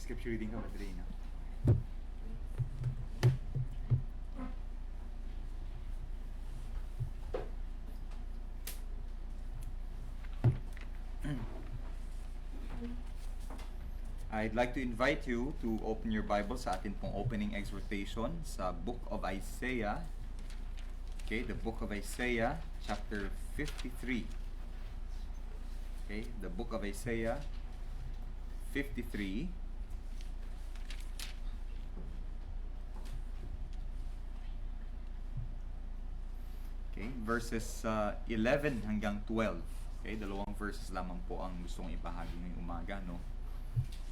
Scripture reading ka ba today, no? I'd like to invite you to open your Bible sa atin pong opening exhortation sa Book of Isaiah. Okay, the Book of Isaiah, chapter 53. Okay, the Book of Isaiah 53. Okay, verses 11 hanggang 12. Okay, dalawang verses lamang po ang gusto kong ibahagi ngayong umaga, no?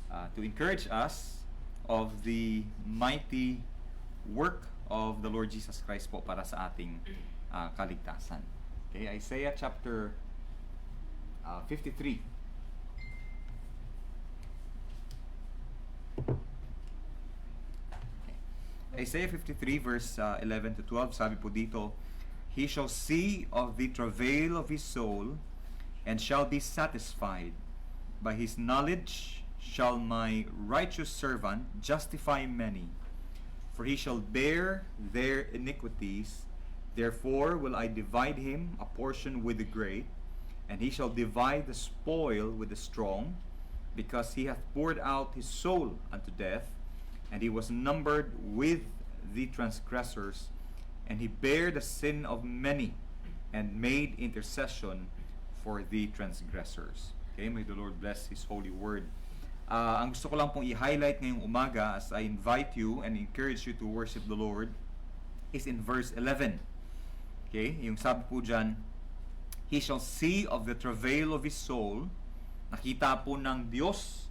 To encourage us of the mighty work of the Lord Jesus Christ po para sa ating kaligtasan. Okay, Isaiah chapter 53. Okay. Isaiah 53 verse 11 to 12, sabi po dito, He shall see of the travail of his soul and shall be satisfied. By his knowledge shall my righteous servant justify many, for he shall bear their iniquities. Therefore will I divide him a portion with the great, and he shall divide the spoil with the strong, because he hath poured out his soul unto death, and he was numbered with the transgressors, and he bare the sin of many, and made intercession for the transgressors. Okay, may the Lord bless His holy word. Ang gusto ko lang pong i-highlight ngayong umaga as I invite you and encourage you to worship the Lord is in verse 11. Okay, yung sabi po dyan, He shall see of the travail of his soul. Nakita po ng Diyos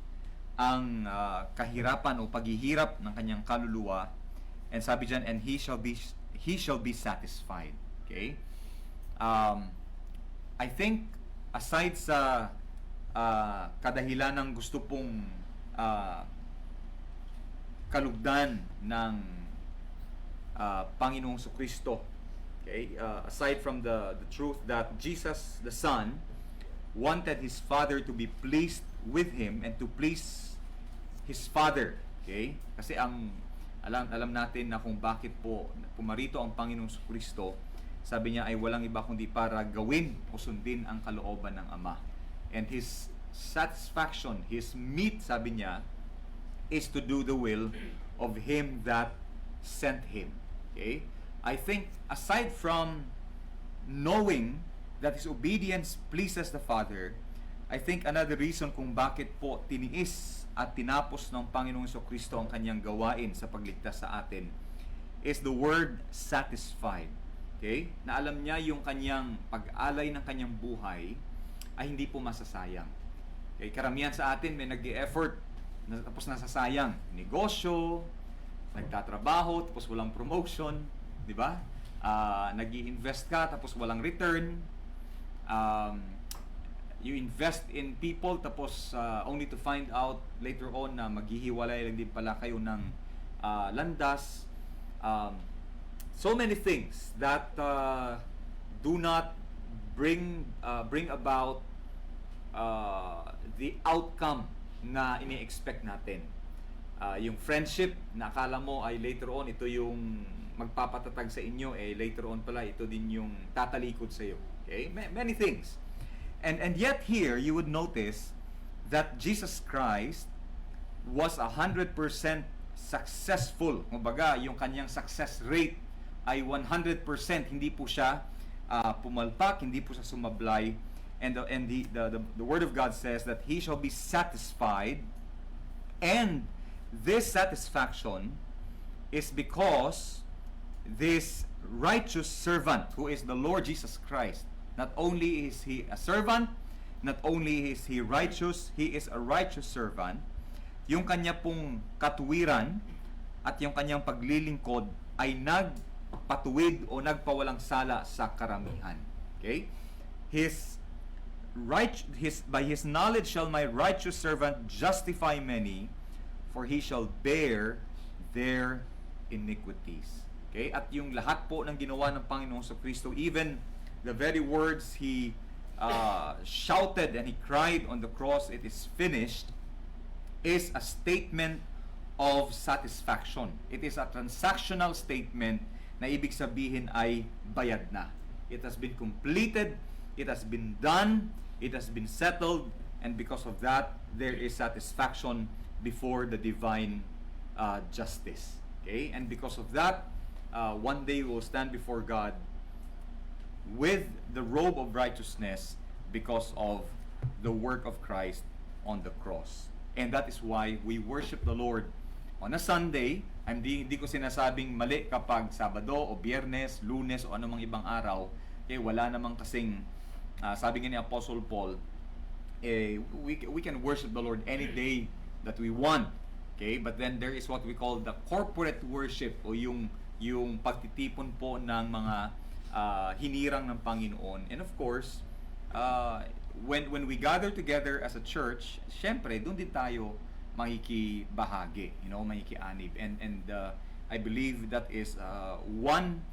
ang kahirapan o paghihirap ng kanyang kaluluwa. And sabi dyan, and he shall be satisfied. Okay? I think aside sa kadahilan ng gusto pong kalugdan ng Panginoong Kristo, okay, aside from the truth that Jesus the Son wanted His Father to be pleased with Him and to please His Father, okay, kasi alam natin na kung bakit po pumarito ang Panginoong Kristo. Sabi niya ay walang iba kundi para gawin o sundin ang kalooban ng Ama. And His satisfaction, His meat, sabi niya, is to do the will of Him that sent Him. Okay? I think aside from knowing that His obedience pleases the Father, I think another reason kung bakit po tiniis at tinapos ng Panginoong Kristo ang kanyang gawain sa pagligtas sa atin is the word satisfied. Okay? Na alam niya yung kanyang pag-alay ng kanyang buhay ay hindi po masasayang. Okay? Karamihan sa atin may nag-i-effort tapos nasasayang. Negosyo, nagtatrabaho tapos walang promotion, di ba? Nag-i-invest ka tapos walang return. You invest in people tapos only to find out later on na maghihiwalay lang din pala kayo ng landas. So many things that do not bring about the outcome na ini-expect natin. Yung friendship na akala mo ay later on ito yung magpapatatag sa inyo, later on pala ito din yung tatalikod sa iyo. Okay? Many things. And yet here you would notice that Jesus Christ was 100% successful. Kumbaga, yung kanyang success rate ay 100%. Hindi po siya pumalpak, hindi po siya sumablay. And the word of God says that He shall be satisfied, and this satisfaction is because this righteous servant, who is the Lord Jesus Christ, not only is He a servant, not only is He righteous, He is a righteous servant. Yung kanya pong katuwiran at yung kanyang paglilingkod ay nagpatuwid o nagpawalang sala sa karamihan. Okay? By His knowledge shall my righteous servant justify many, for he shall bear their iniquities. Okay? At yung lahat po ng ginawa ng Panginoong Kristo, even the very words He shouted and He cried on the cross, it is finished, is a statement of satisfaction. It is a transactional statement na ibig sabihin ay bayad na. It has been completed, it has been done, it has been settled, and because of that, there is satisfaction before the divine justice. Okay? And because of that, one day we will stand before God with the robe of righteousness because of the work of Christ on the cross. And that is why we worship the Lord on a Sunday. Hindi ko sinasabing mali kapag Sabado o Biyernes, Lunes o anumang ibang araw. Wala namang kasing, sabi nga ni Apostle Paul, we can worship the Lord any day that we want. Okay? But then there is what we call the corporate worship o yung pagtitipon po ng mga hinirang ng Panginoon. And of course, when we gather together as a church, syempre, doon din tayo makikibahagi, makikianib. And I believe that is one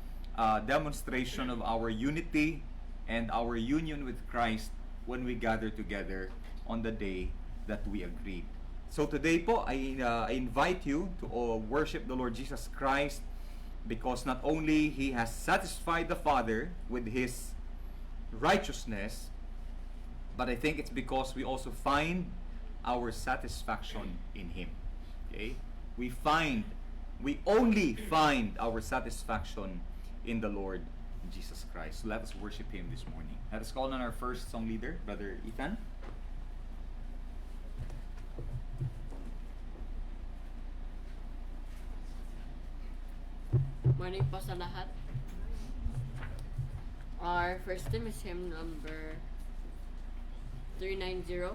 demonstration of our unity and our union with Christ when we gather together on the day that we agreed. So today po, I invite you to worship the Lord Jesus Christ because not only He has satisfied the Father with His righteousness, but I think it's because we also find our satisfaction in Him. Okay? We only find our satisfaction in the Lord Jesus Christ. So let us worship Him this morning. Let us call on our first song leader, Brother Ethan. Morning po sa lahat. Our first hymn is hymn number 390.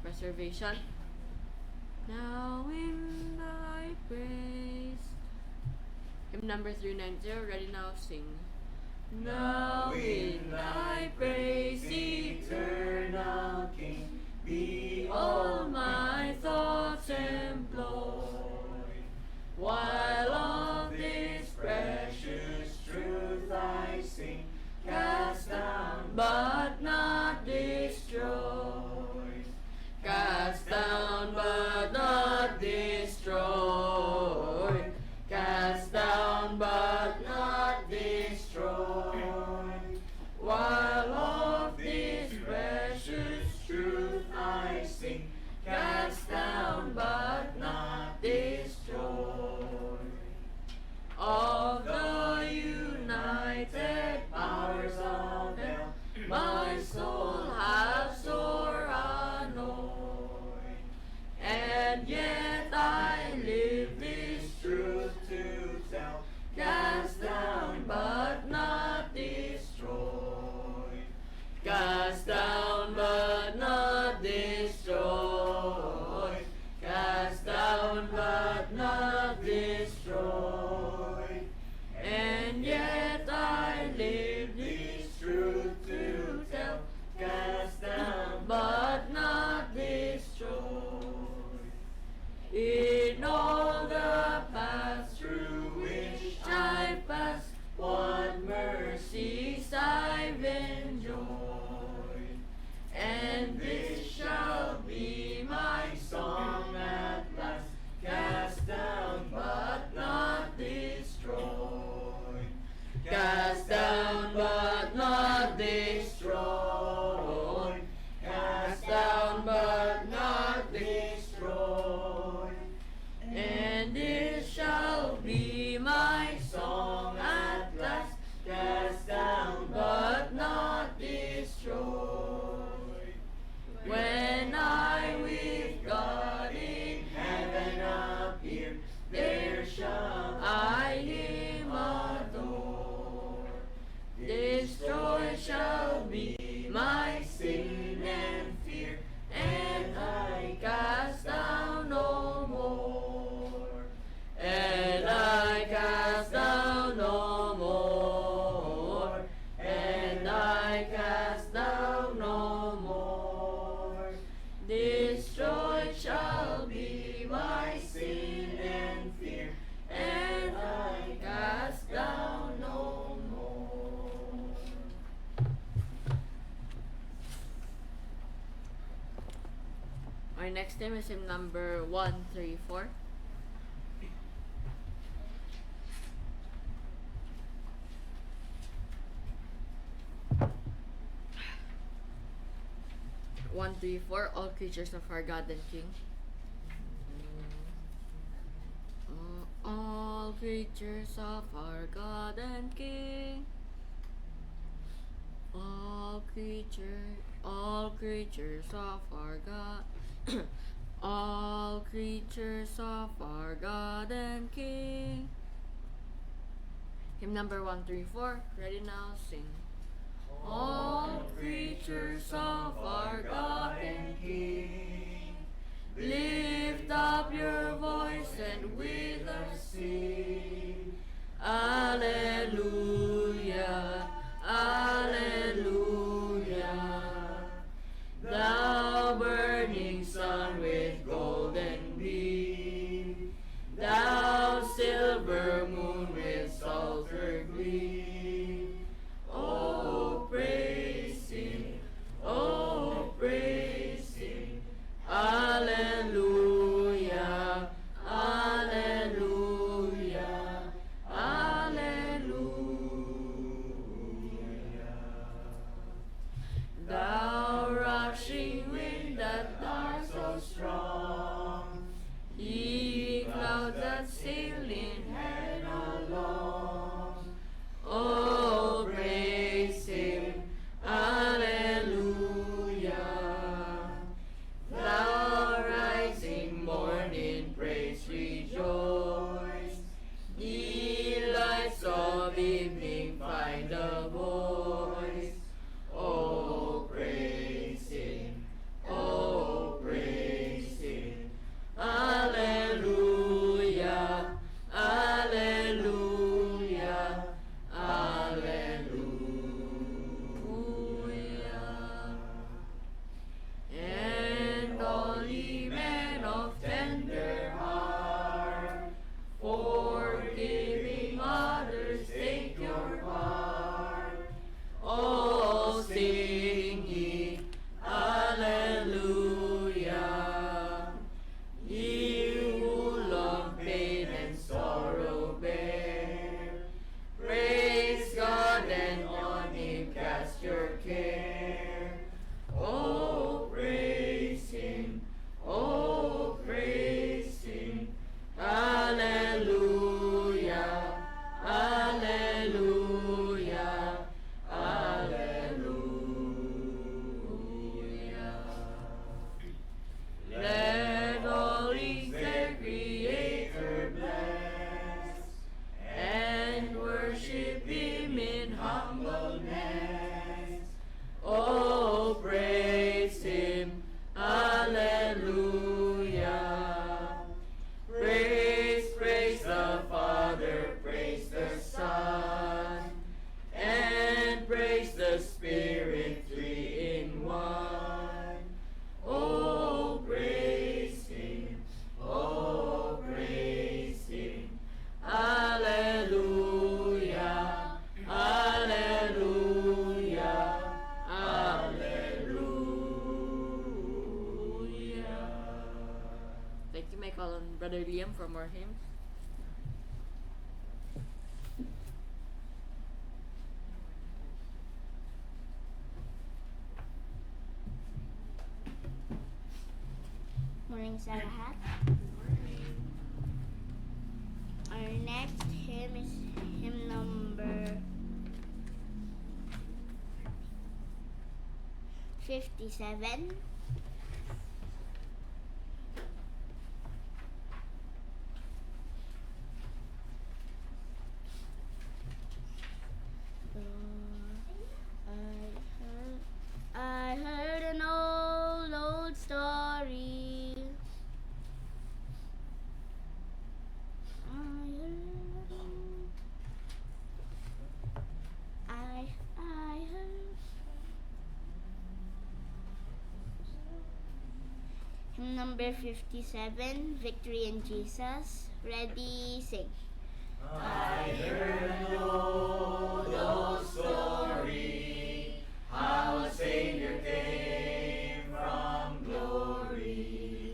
Preservation. Now in thy praise. Hymn number 390, ready now, sing. Now in thy praise, eternal King, be all my thoughts employ, while of this precious truth I sing, cast down but not destroyed. Cast down but not destroyed. Cast down but not destroyed. While of this precious truth I sing, cast down but not destroyed. Of the united powers of hell, my soul has sore annoyed, and yet I live this truth to tell, cast down but not destroyed, cast down but not destroyed, cast down but not destroyed, and yet I live this truth to tell, cast down but not destroyed. In all the paths through which I pass, what mercies I've enjoyed, and this shall be my song at last, cast down but not destroyed, cast down but not destroyed, cast down but not destroyed, Our next hymn is hymn number 134. All creatures of our God and King. All creatures of our God and King. All creatures of our God. All creatures of our God and King. Hymn number 134. Ready now, sing. All creatures of our God and King, lift up your voice and with us sing. Alleluia, Alleluia. Thou burning sun with golden beam, thou silver moon with sulphur gleam. Oh, praise Him, oh, praise Him. Alleluia, Alleluia, Alleluia. Thou rushing wind that art so strong, ye clouds that sail in heaven along. Oh, praise Him, Alleluia. Thou rising morning, praise, rejoice. Ye lights of evening, find a voice. Oh, praise Him, oh, praise Him. Alleluia, Alleluia, Alleluia. And all ye men of tender heart, forgiving others, take your part. Oh, sing ye, Alleluia. Ye who long pain and sorrow bear, praise God and on Him cast your care. Oh, praise Him, oh, praise Him. Alleluia, Alleluia, Alleluia. Let all things their Creator bless, and worship Him in humbleness. Oh, praise Him, Alleluia. Praise, praise the Father, praise the Son, and praise the Spirit, three in one. Oh, praise Him, oh, praise Him. Alleluia, Alleluia, Alleluia. Thank you, Michael and Brother Liam, for more hymns. Morning sa lahat. Our next hymn is hymn number 57. I heard an old story. I heard. Hymn number 57, Victory in Jesus. Ready, sing. I heard an old story, how a Savior came from glory.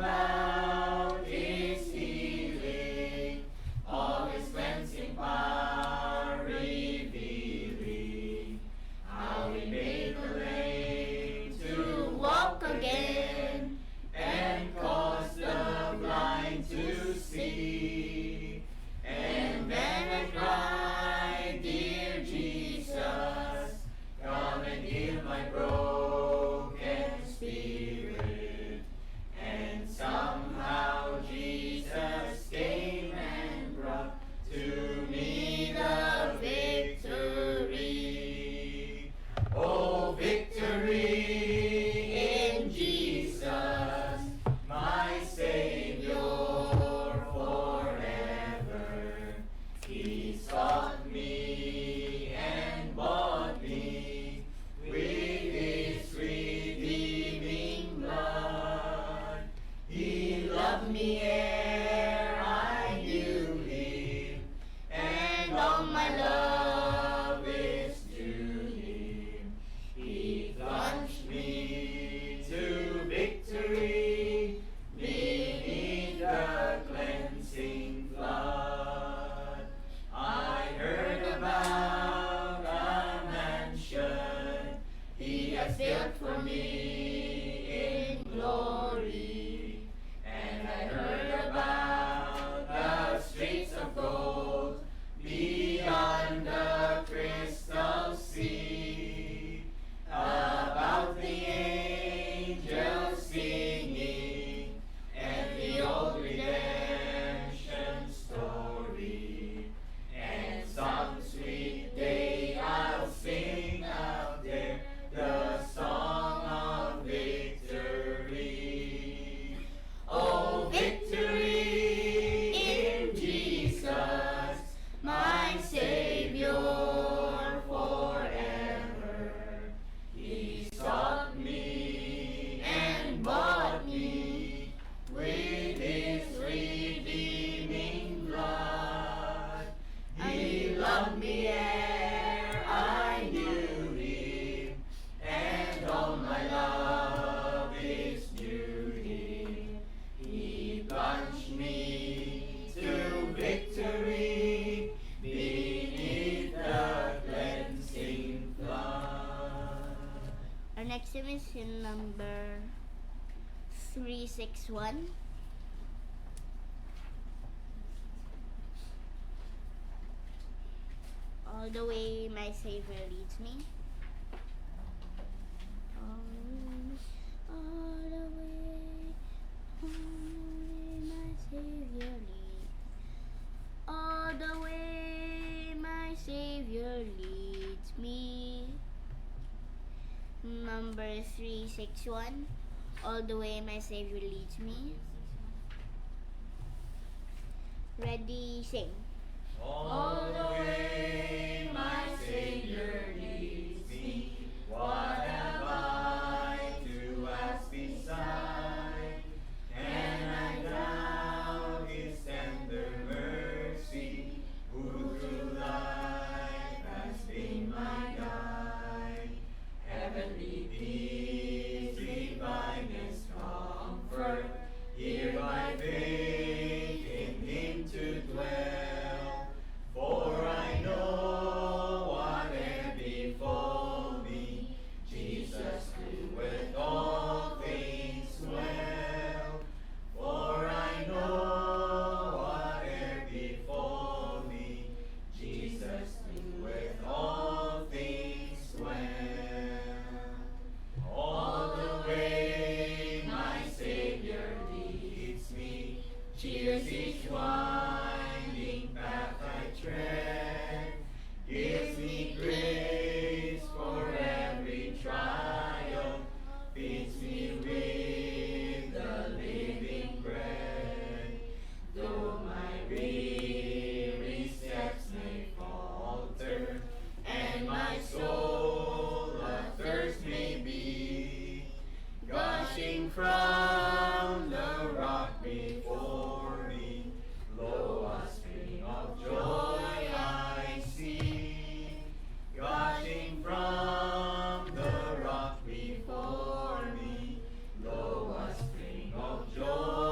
about His healing, all His cleansing power revealing, how He made the lame to walk again, and caused the blind to see. And then I cried, dear Jesus, come and heal my broken spirit. And somehow Jesus came and brought to me the victory. Oh, victory in Jesus, my Savior forever. He sought me and bought me with His redeeming blood. He loved me ere I knew Him, and all my love is to Him. He plunged me to victory beneath the cleansing flood. I heard about a mansion He has built for me in glory, and I heard about the streets of gold beyond the crystal sea, about the angels singing, and the old redemption story. And some sweet day I'll sing out there the song of victory. Oh, victory in Jesus, my Savior forever. He sought me and bought me with His redeeming blood. He loved me ere I knew Him, and all my love is due Him. He plunged me to victory beneath the cleansing flood. Our next hymn is hymn number 361. All the way my Savior leads me. All the way my Savior leads. All the way my Savior leads me. Number 361. All the way my Savior leads me. Ready, sing. All the way my Savior leads me. What have I to ask beside? Can I doubt His tender mercy, who through life has been my guide? Heavenly peace, divinest comfort, here by faith in Him to dwell. For I know whate'er befall me, Jesus doeth all things well. For I know whate'er befall me, Jesus doeth all things well. All the way my Savior leads me, cheers each winding path I tread, gives me grace for every trial, feeds me with the living bread. Though my weary steps may falter, and my soul athirst may be, gushing from the rock before me, lo, a spring of joy I see. Gushing from the rock before me, lo, a spring of joy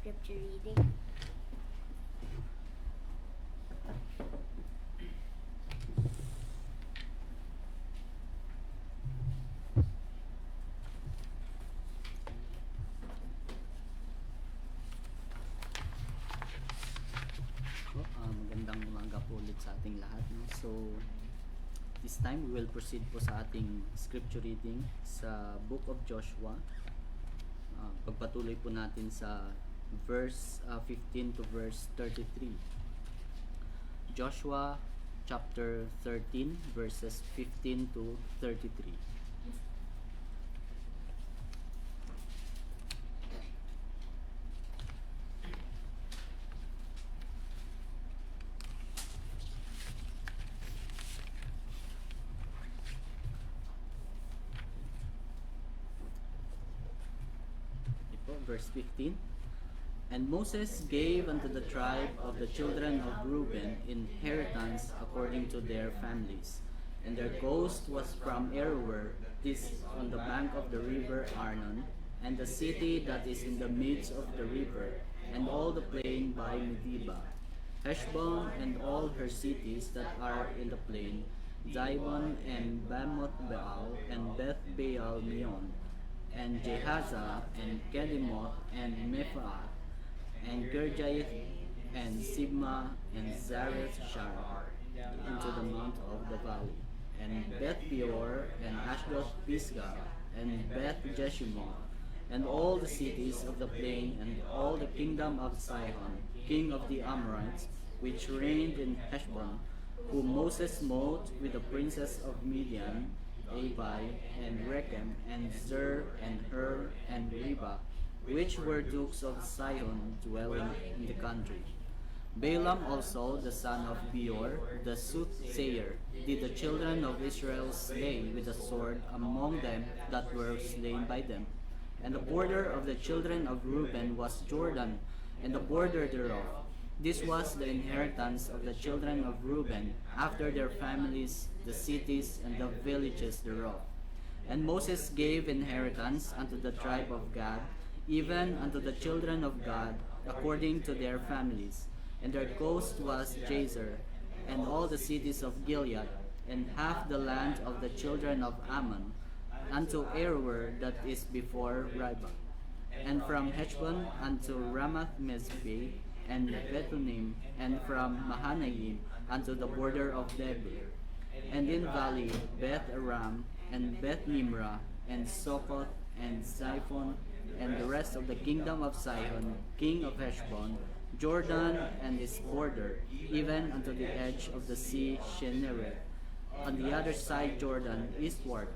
scripture reading. Magandang umaga po ulit sa ating lahat. No? So, this time we will proceed po sa ating scripture reading sa Book of Joshua. Pagpatuloy po natin sa verse 15 to verse 33. Joshua chapter 13 verses 15 to 33. Verse 15. And Moses gave unto the tribe of the children of Reuben inheritance according to their families. And their coast was from Aroer, this on the bank of the river Arnon, and the city that is in the midst of the river, and all the plain by Medeba, Heshbon and all her cities that are in the plain, Dibon and Bamoth Baal and Beth Baal Meon, and Jehaza, and Kedemoth, and Mephaath, and Girjaith, and Sibma, and Zareth Shara, into the mount of the valley, and Beth Peor, and Ashdod Pisgah, and Beth Jeshimoth, and all the cities of the plain, and all the kingdom of Sihon, king of the Amorites, which reigned in Heshbon, whom Moses smote with the princes of Midian, Abi, and Rechem, and Zer, and Hur, and Reba, which were dukes of Sihon, dwelling in the country. Balaam also, the son of Beor, the soothsayer, did the children of Israel slay with the sword among them that were slain by them. And the border of the children of Reuben was Jordan, and the border thereof. This was the inheritance of the children of Reuben, after their families, the cities, and the villages thereof. And Moses gave inheritance unto the tribe of Gad, even unto the children of Gad, according to their families. And their coast was Jazer, and all the cities of Gilead, and half the land of the children of Ammon, unto Aroer that is before Ribah. And from Heshbon unto Ramath-Mizpeh, and Betonim, and from Mahanaim unto the border of Debir, and in valley Beth Aram, and Beth Nimrah, and Sokoth, and Ziphon, and the rest of the kingdom of Sihon, king of Heshbon, Jordan and its border, even unto the edge of the sea Shinnereth, on the other side Jordan, eastward.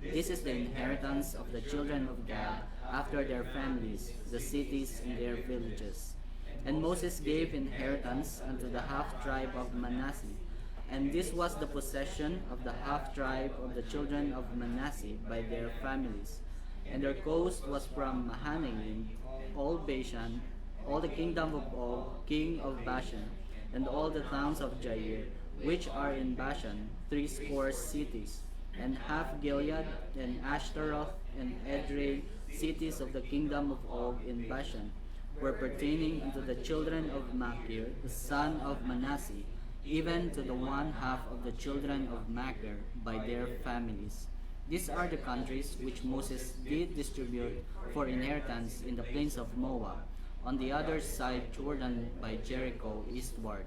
This is the inheritance of the children of Gad, after their families, the cities and their villages. And Moses gave inheritance unto the half-tribe of Manasseh, and this was the possession of the half-tribe of the children of Manasseh by their families. And their coast was from Mahanaim, all Bashan, all the kingdom of Og, king of Bashan, and all the towns of Jair, which are in Bashan, 80 cities, and half Gilead, and Ashtaroth, and Edrei, cities of the kingdom of Og in Bashan, were pertaining unto the children of Machir, the son of Manasseh, even to the one half of the children of Machir by their families. These are the countries which Moses did distribute for inheritance in the plains of Moab, on the other side Jordan by Jericho eastward.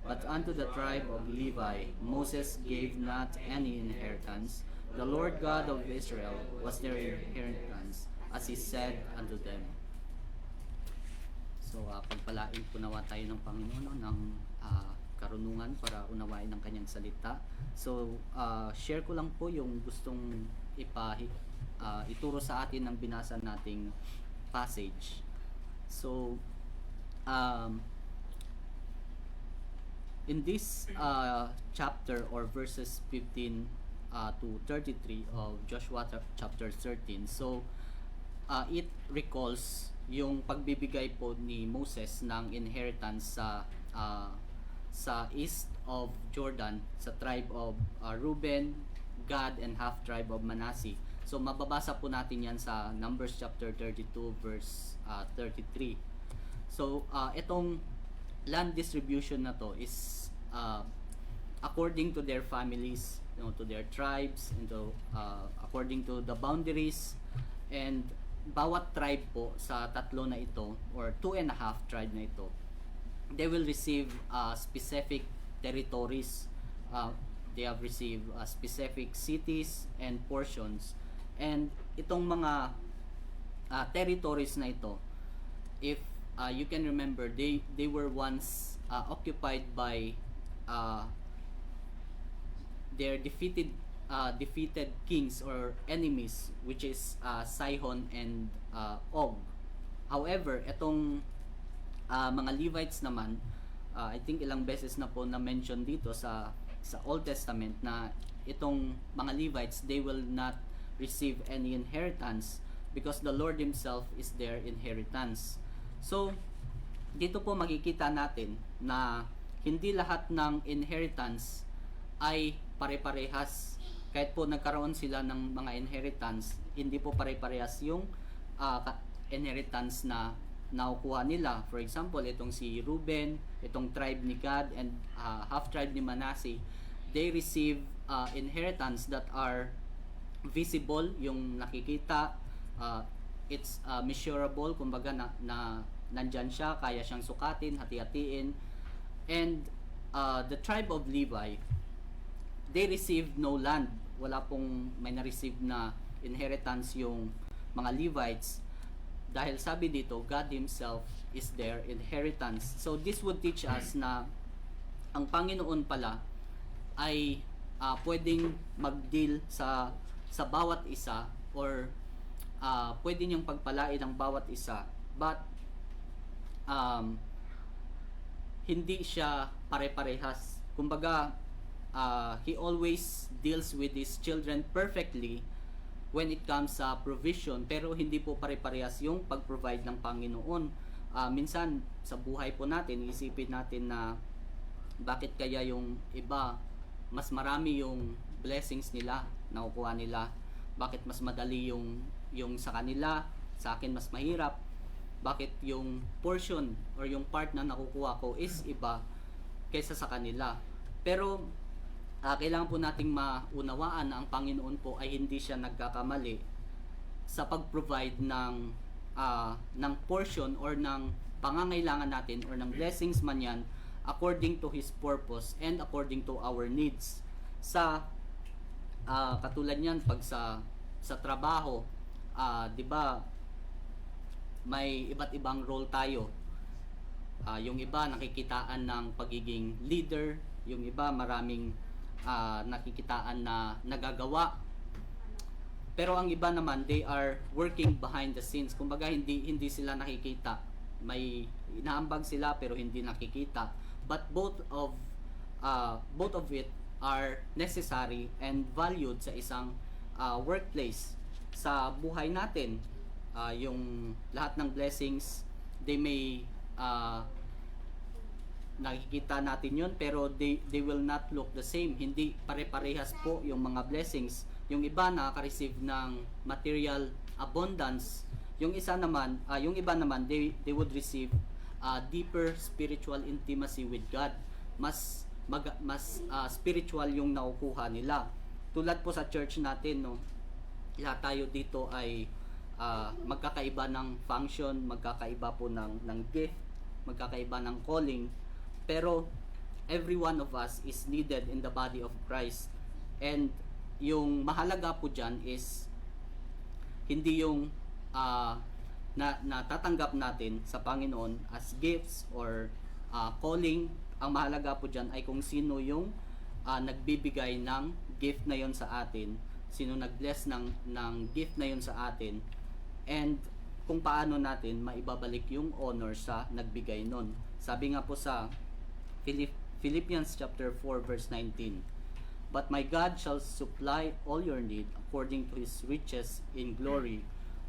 But unto the tribe of Levi Moses gave not any inheritance. The Lord God of Israel was their inheritance, as he said unto them. So, pagpalain po nawa tayo ng Panginoon ng karunungan para unawain ang kanyang salita. So, share ko lang po yung gustong ituro sa atin ng binasa nating passage. So, in this chapter or verses 15 to 33 of Joshua chapter 13, so it recalls yung pagbibigay po ni Moses ng inheritance sa east of Jordan sa tribe of Reuben, Gad, and half tribe of Manasseh. So mababasa po natin yan sa Numbers chapter 32 verse 33. So, itong land distribution na to is according to their families, to their tribes, and according to the boundaries. And bawat tribe po sa tatlo na ito, or 2.5 tribe na ito, they will receive specific territories. They have received specific cities and portions. And itong mga territories na ito, if you can remember, they were once occupied by their defeated kings or enemies, which is Sihon and Og. However, itong mga Levites naman, I think ilang beses na po na mention dito sa Old Testament na itong mga Levites, they will not receive any inheritance because the Lord Himself is their inheritance. So, dito po makikita natin na hindi lahat ng inheritance ay pare-parehas. Kahit po nagkaroon sila ng mga inheritance, hindi po pare-parehas yung inheritance na nakukuha nila. For example, itong si Reuben, itong tribe ni Gad, and half tribe ni Manasseh, they receive inheritance that are visible, yung nakikita, it's measurable, kumbaga na nandyan siya, kaya siyang sukatin, hati-hatiin. And the tribe of Levi, they received no land. Wala pong may na-receive na inheritance yung mga Levites, dahil sabi dito, God Himself is their inheritance. So this would teach us na ang Panginoon pala ay pwedeng mag-deal sa bawat isa, or pwede niyang pagpalain ang bawat isa, but hindi siya pare-parehas. Kumbaga, He always deals with His children perfectly when it comes sa provision, pero hindi po pare-parehas yung pag-provide ng Panginoon. Minsan sa buhay po natin, isipin natin na bakit kaya yung iba mas marami yung blessings nila nakukuha nila, bakit mas madali yung sa kanila, sa akin mas mahirap, bakit yung portion or yung part na nakukuha ko is iba kaysa sa kanila. Pero kailangan po nating maunawaan na ang Panginoon po ay hindi siya nagkakamali sa pag-provide ng portion or ng pangangailangan natin or ng blessings man yan, according to His purpose and according to our needs. Sa katulad niyan pag sa trabaho, 'di ba, may iba't ibang role tayo. Yung iba nakikitaan ng pagiging leader, yung iba maraming nakikitaan na nagagawa, pero ang iba naman, they are working behind the scenes. Kumbaga hindi sila nakikita, may inaambag sila pero hindi nakikita, but both of it are necessary and valued sa isang workplace. Sa buhay natin, yung lahat ng blessings, they may nakikita natin yun, pero they will not look the same. Hindi pare-parehas po yung mga blessings. Yung iba nakaka-receive ng material abundance, yung iba naman they would receive deeper spiritual intimacy with God. Mas spiritual yung nakukuha nila. Tulad po sa church natin, no, lahat tayo dito ay magkakaiba ng function, magkakaiba po ng gift, magkakaiba ng calling, pero every one of us is needed in the body of Christ. And yung mahalaga po dyan is hindi yung natatanggap natin sa Panginoon as gifts or calling. Ang mahalaga po dyan ay kung sino yung nagbibigay ng gift na yon sa atin, sino nag-bless ng gift na yon sa atin, and kung paano natin maibabalik yung honor sa nagbigay nun. Sabi nga po sa Philippians chapter 4 verse 19, "But my God shall supply all your need according to His riches in glory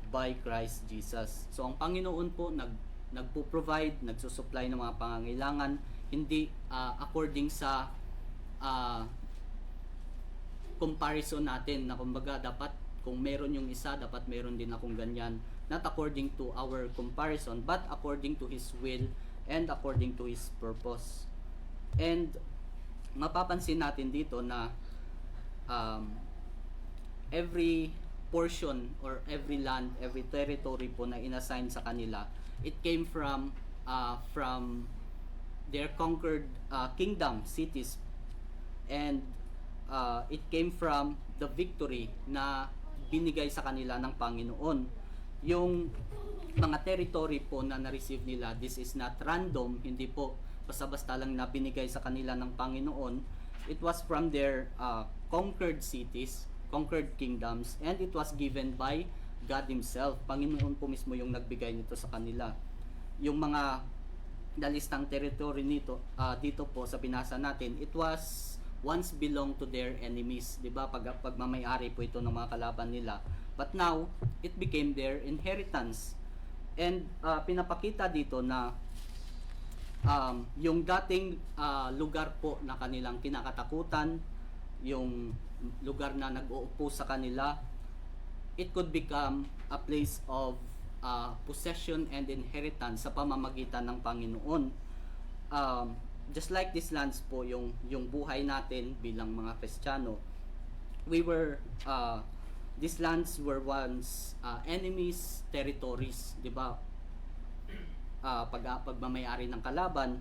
by Christ Jesus." So ang Panginoon po nagpo-provide, nagsusupply ng mga pangangailangan, hindi according sa comparison natin na kumbaga dapat kung meron yung isa, dapat meron din akong ganyan. not according to our comparison, but according to His will and according to His purpose. And mapapansin natin dito na every portion or every land, every territory po na inassign sa kanila, it came from their conquered kingdom, cities, and it came from the victory na binigay sa kanila ng Panginoon. Yung mga territory po na na-receive nila, this is not random, hindi po basta-basta lang na binigay sa kanila ng Panginoon. It was from their conquered cities, conquered kingdoms, and it was given by God Himself. Panginoon po mismo yung nagbigay nito sa kanila. Yung mga nalistang territory nito, dito po sa binasa natin, it was once belong to their enemies, 'di ba? Pagmamayari po ito ng mga kalaban nila. But now, it became their inheritance. And pinapakita dito na yung dating lugar po na kanilang kinakatakutan, yung lugar na nag-uupo sa kanila, it could become a place of possession and inheritance sa pamamagitan ng Panginoon. Just like these lands po, yung buhay natin bilang mga Kristiyano, these lands were once enemies' territories, di ba? Pagmamayari ng kalaban,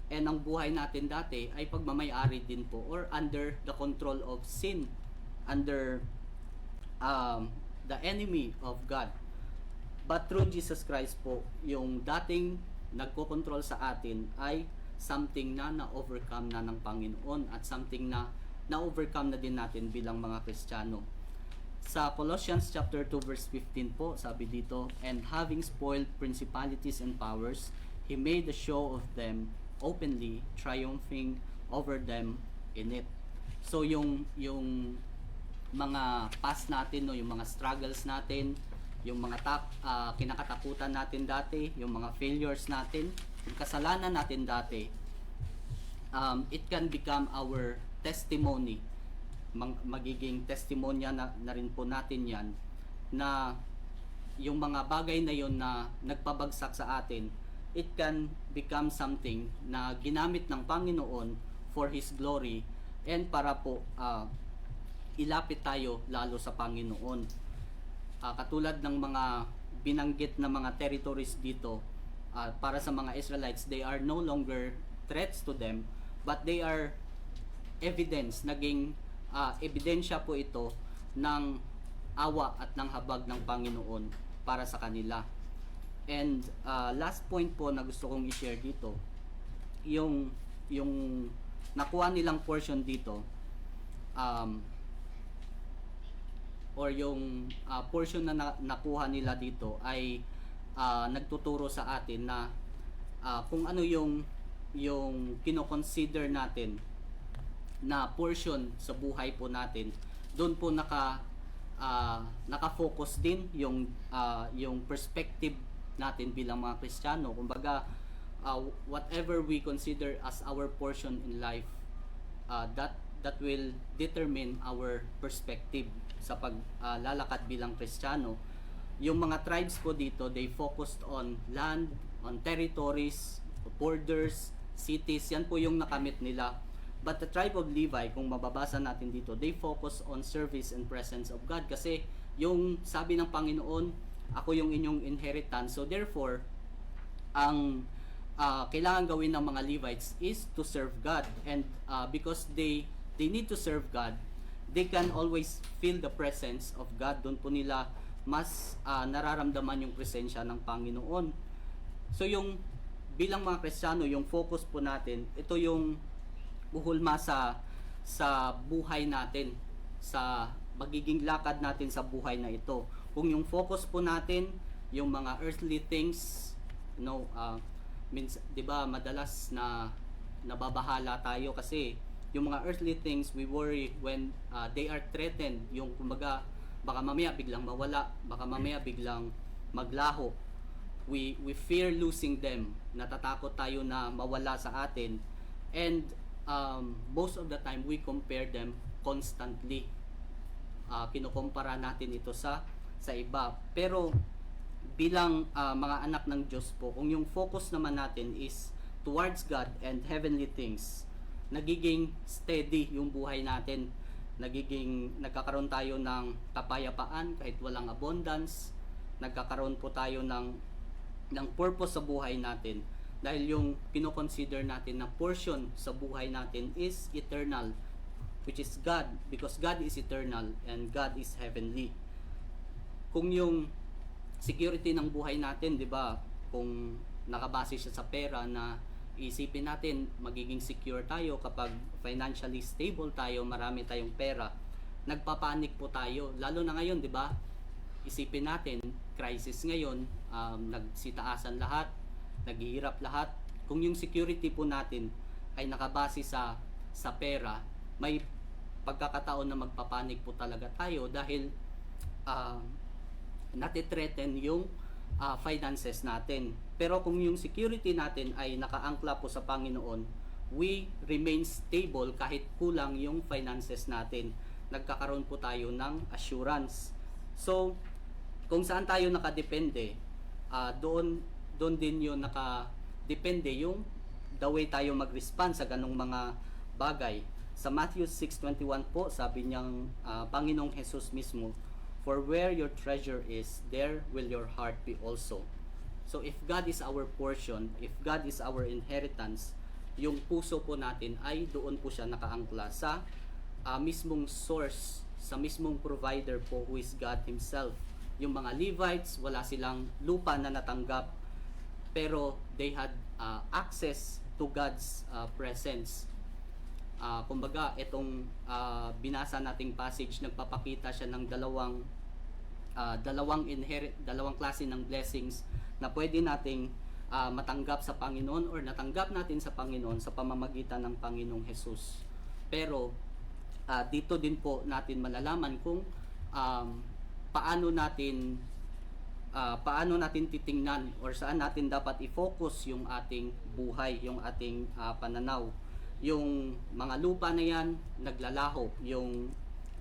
and ang buhay natin dati ay pagmamayari din po or under the control of sin, under the enemy of God. But through Jesus Christ po, yung dating nagko-control sa atin ay something na na-overcome na ng Panginoon at something na na-overcome na din natin bilang mga Kristiyano. Sa Colossians chapter 2 verse 15 po, sabi dito, "And having spoiled principalities and powers, He made a show of them openly, triumphing over them in it." So yung mga past natin, no, yung mga struggles natin, yung mga kinakatakutan natin dati, yung mga failures natin, yung kasalanan natin dati, it can become our testimony. Magiging testimonya na rin po natin yan, na yung mga bagay na yon na nagpabagsak sa atin, it can become something na ginamit ng Panginoon for His glory and para po ilapit tayo lalo sa Panginoon. Katulad ng mga binanggit na mga territories dito, para sa mga Israelites, they are no longer threats to them, but they are evidence, naging ebidensya po ito ng awa at ng habag ng Panginoon para sa kanila. And last point po na gusto kong i-share dito, yung nakuha nilang portion dito, or yung portion na nakuha nila dito ay nagtuturo sa atin na kung ano yung kino-consider natin na portion sa buhay po natin, doon po naka-focus din yung perspective natin bilang mga Kristiyano. Kumbaga, whatever we consider as our portion in life, that will determine our perspective sa paglalakad bilang Kristiyano. Yung mga tribes po dito, they focused on land, on territories, borders, cities. Yan po yung nakamit nila. But the tribe of Levi, kung mababasa natin dito, they focus on service and presence of God. Kasi yung sabi ng Panginoon, ako yung inyong inheritance. So therefore, ang kailangan gawin ng mga Levites is to serve God. And because they need to serve God, they can always feel the presence of God. Doon po nila mas nararamdaman yung presensya ng Panginoon. So yung bilang mga Kristiyano, yung focus po natin, ito yung buhulma sa buhay natin, sa magiging lakad natin sa buhay na ito. Kung yung focus po natin, yung mga earthly things, means, 'di ba, madalas na nababahala tayo kasi yung mga earthly things, we worry when they are threatened. Yung kumbaga, baka mamaya biglang mawala, baka mamaya biglang maglaho. We fear losing them. Natatakot tayo na mawala sa atin. And most of the time, we compare them constantly. Kinukumpara natin ito sa iba. Pero bilang mga anak ng Diyos po, kung yung focus naman natin is towards God and heavenly things, nagiging steady yung buhay natin, nagkakaroon tayo ng kapayapaan kahit walang abundance, nagkakaroon po tayo ng purpose sa buhay natin dahil yung kinoconsider natin na portion sa buhay natin is eternal, which is God, because God is eternal and God is heavenly. Kung yung security ng buhay natin, di ba, kung nakabase siya sa pera, na isipin natin magiging secure tayo kapag financially stable tayo, marami tayong pera, nagpapanik po tayo, lalo na ngayon, di ba? Isipin natin, crisis ngayon, nagsitaasan lahat, naghihirap lahat. Kung yung security po natin ay nakabase sa pera, may pagkakataon na magpapanik po talaga tayo dahil natithreaten yung finances natin. Pero kung yung security natin ay nakaangkla po sa Panginoon, we remain stable kahit kulang yung finances natin. Nagkakaroon po tayo ng assurance. So, kung saan tayo nakadepende, doon din yun nakadepende yung the way tayo mag-respond sa ganong mga bagay. Sa Matthew 6:21 po, sabi niyang Panginoong Jesus mismo, "For where your treasure is, there will your heart be also." So if God is our portion, if God is our inheritance, yung puso po natin ay doon po siya nakaangkla sa mismong source, sa mismong provider po, who is God Himself. Yung mga Levites, wala silang lupa na natanggap, pero they had access to God's presence. Kumbaga, itong binasa nating passage, nagpapakita siya ng dalawang klase ng blessings na pwede nating matanggap sa Panginoon or natanggap natin sa Panginoon sa pamamagitan ng Panginoong Jesus. Pero dito din po natin malalaman kung paano natin titingnan or saan natin dapat i-focus yung ating buhay, yung ating pananaw. Yung mga lupa na yan, naglalaho. Yung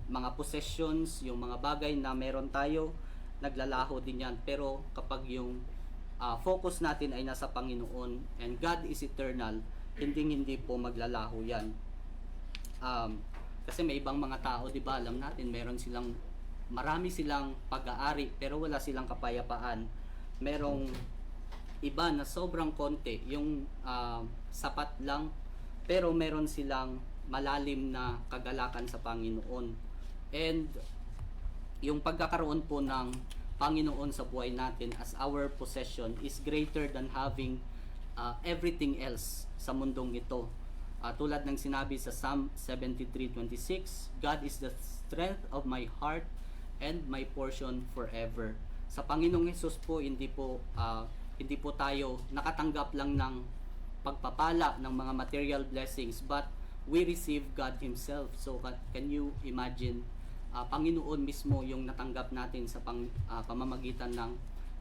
mga possessions, yung mga bagay na meron tayo, naglalaho din yan. Pero kapag yung focus natin ay nasa Panginoon and God is eternal, hindi po maglalaho yan. Kasi may ibang mga tao, di ba, alam natin, marami silang pag-aari pero wala silang kapayapaan. Merong iba na sobrang konti, yung sapat lang, pero meron silang malalim na kagalakan sa Panginoon. And yung pagkakaroon po ng Panginoon sa buhay natin as our possession is greater than having everything else sa mundong ito. Tulad ng sinabi sa Psalm 73:26, God is the strength of my heart and my portion forever. Sa Panginoong Hesus po, hindi po tayo nakatanggap lang ng pagpapala ng mga material blessings, but we receive God Himself. So can you imagine, Panginoon mismo yung natanggap natin sa pamamagitan ng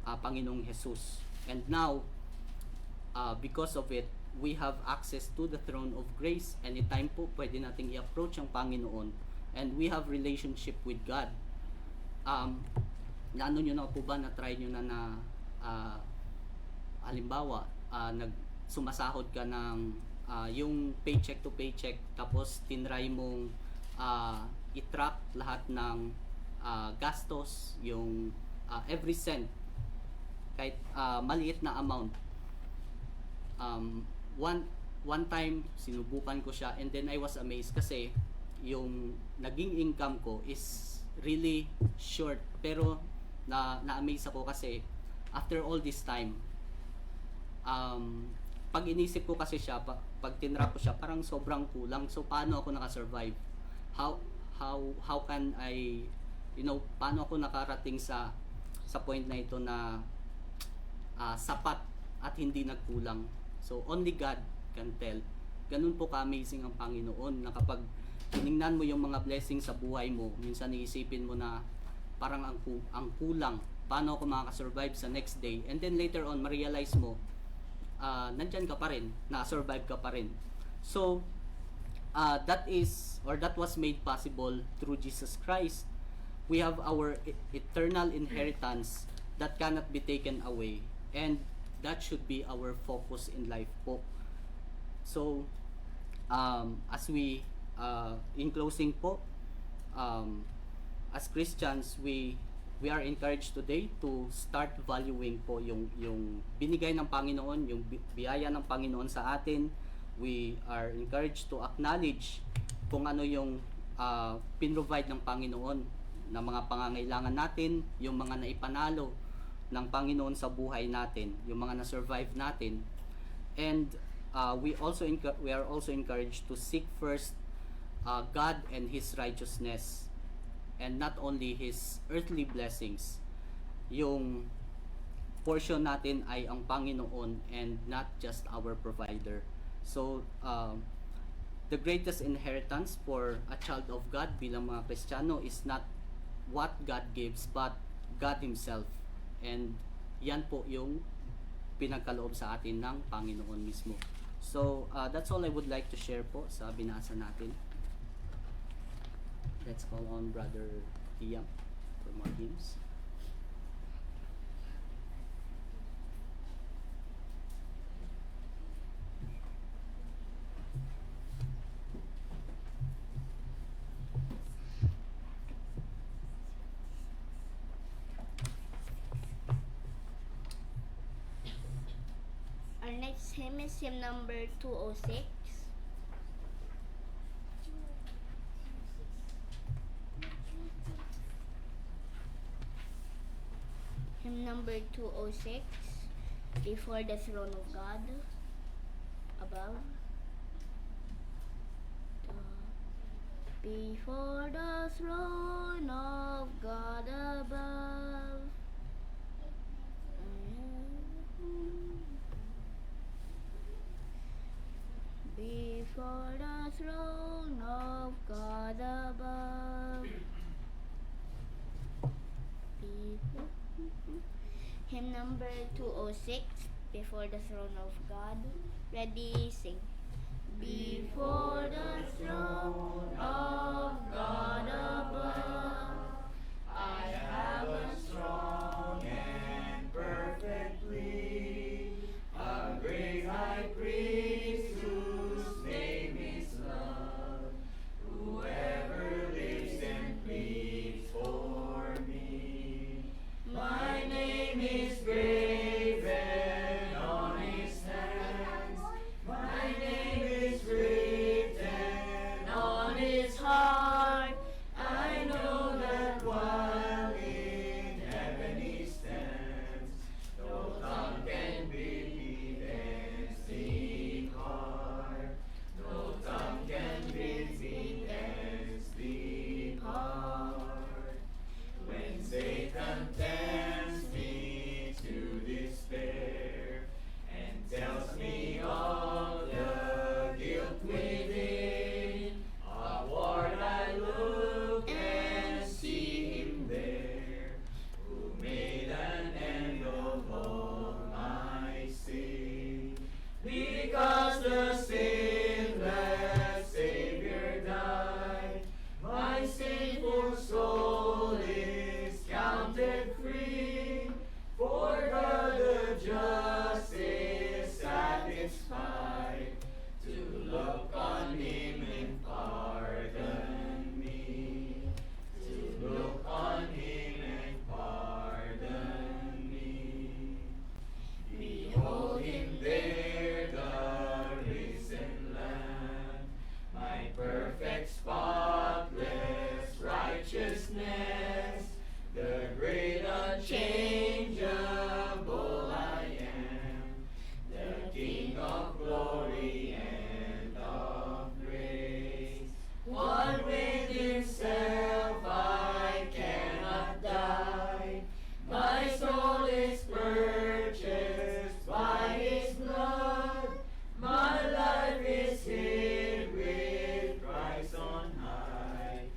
Panginoong Hesus. And now, because of it, we have access to the throne of grace. Anytime po pwede nating i-approach ang Panginoon, and we have relationship with God. Naano nyo na po ba, na-try nyo na halimbawa, sumasahod ka ng yung paycheck to paycheck, tapos tinry mong i-track lahat ng gastos, yung every cent, kahit maliit na amount. One time sinubukan ko siya, and then I was amazed kasi yung naging income ko is really short, pero na-amaze ako kasi after all this time, pag inisip ko kasi siya, pag tinrack ko siya, parang sobrang kulang. So paano ako naka-survive? How can I, paano ako nakarating sa point na ito na sapat at hindi nagkulang? So only God can tell. Ganun po ka-amazing ang Panginoon, na kapag tiningnan mo yung mga blessings sa buhay mo, minsan iisipin mo na parang ang kulang. Paano ako makaka-survive sa next day? And then later on, ma-realize mo, nandyan ka pa rin, na-survive ka pa rin. So, that was made possible through Jesus Christ. We have our eternal inheritance that cannot be taken away, and that should be our focus in life po. So as we in closing po, as Christians, we are encouraged today to start valuing po yung binigay ng Panginoon, yung biyaya ng Panginoon sa atin. We are encouraged to acknowledge kung ano yung pinrovide ng Panginoon na mga pangangailangan natin, yung mga naipanalo ng Panginoon sa buhay natin, yung mga na-survive natin. And we are also encouraged to seek first God and His righteousness, and not only His earthly blessings. Yung portion natin ay ang Panginoon and not just our provider. So the greatest inheritance for a child of God bilang mga Kristiyano is not what God gives, but God Himself. And yan po yung pinagkaloob sa atin ng Panginoon mismo. So that's all I would like to share po sa binasa natin. Let's call on Brother Liam for more hymns. Our next hymn is hymn number 206. Hymn number 206, Before the Throne of God, above. Before the throne of God above. Before the throne of God above. Hymn number 206, Before the Throne of God. Ready, sing. Before the throne of God above, I have a strong and perfect plea, a great high priest whose name is love, whoever lives and pleads for me. My name is graven on his hands, my name is written on his heart. I know that while in heaven he stands, no tongue can bid me dance depart. No tongue can bid me dance depart. When Satan tempts me to despair and tells me of the guilt within, upward I look and see him there, who made an end of all my sin. Because the sinless Savior died, my sinful soul is counted free, for God the just is satisfied to look on him and pardon me, to look on him and pardon me. Behold him there, the risen Lamb, my perfect spotless righteousness, the great unchangeable I am, the King of glory and of grace. One with himself I cannot die, my soul is purchased by his blood, my life is hid with Christ on high,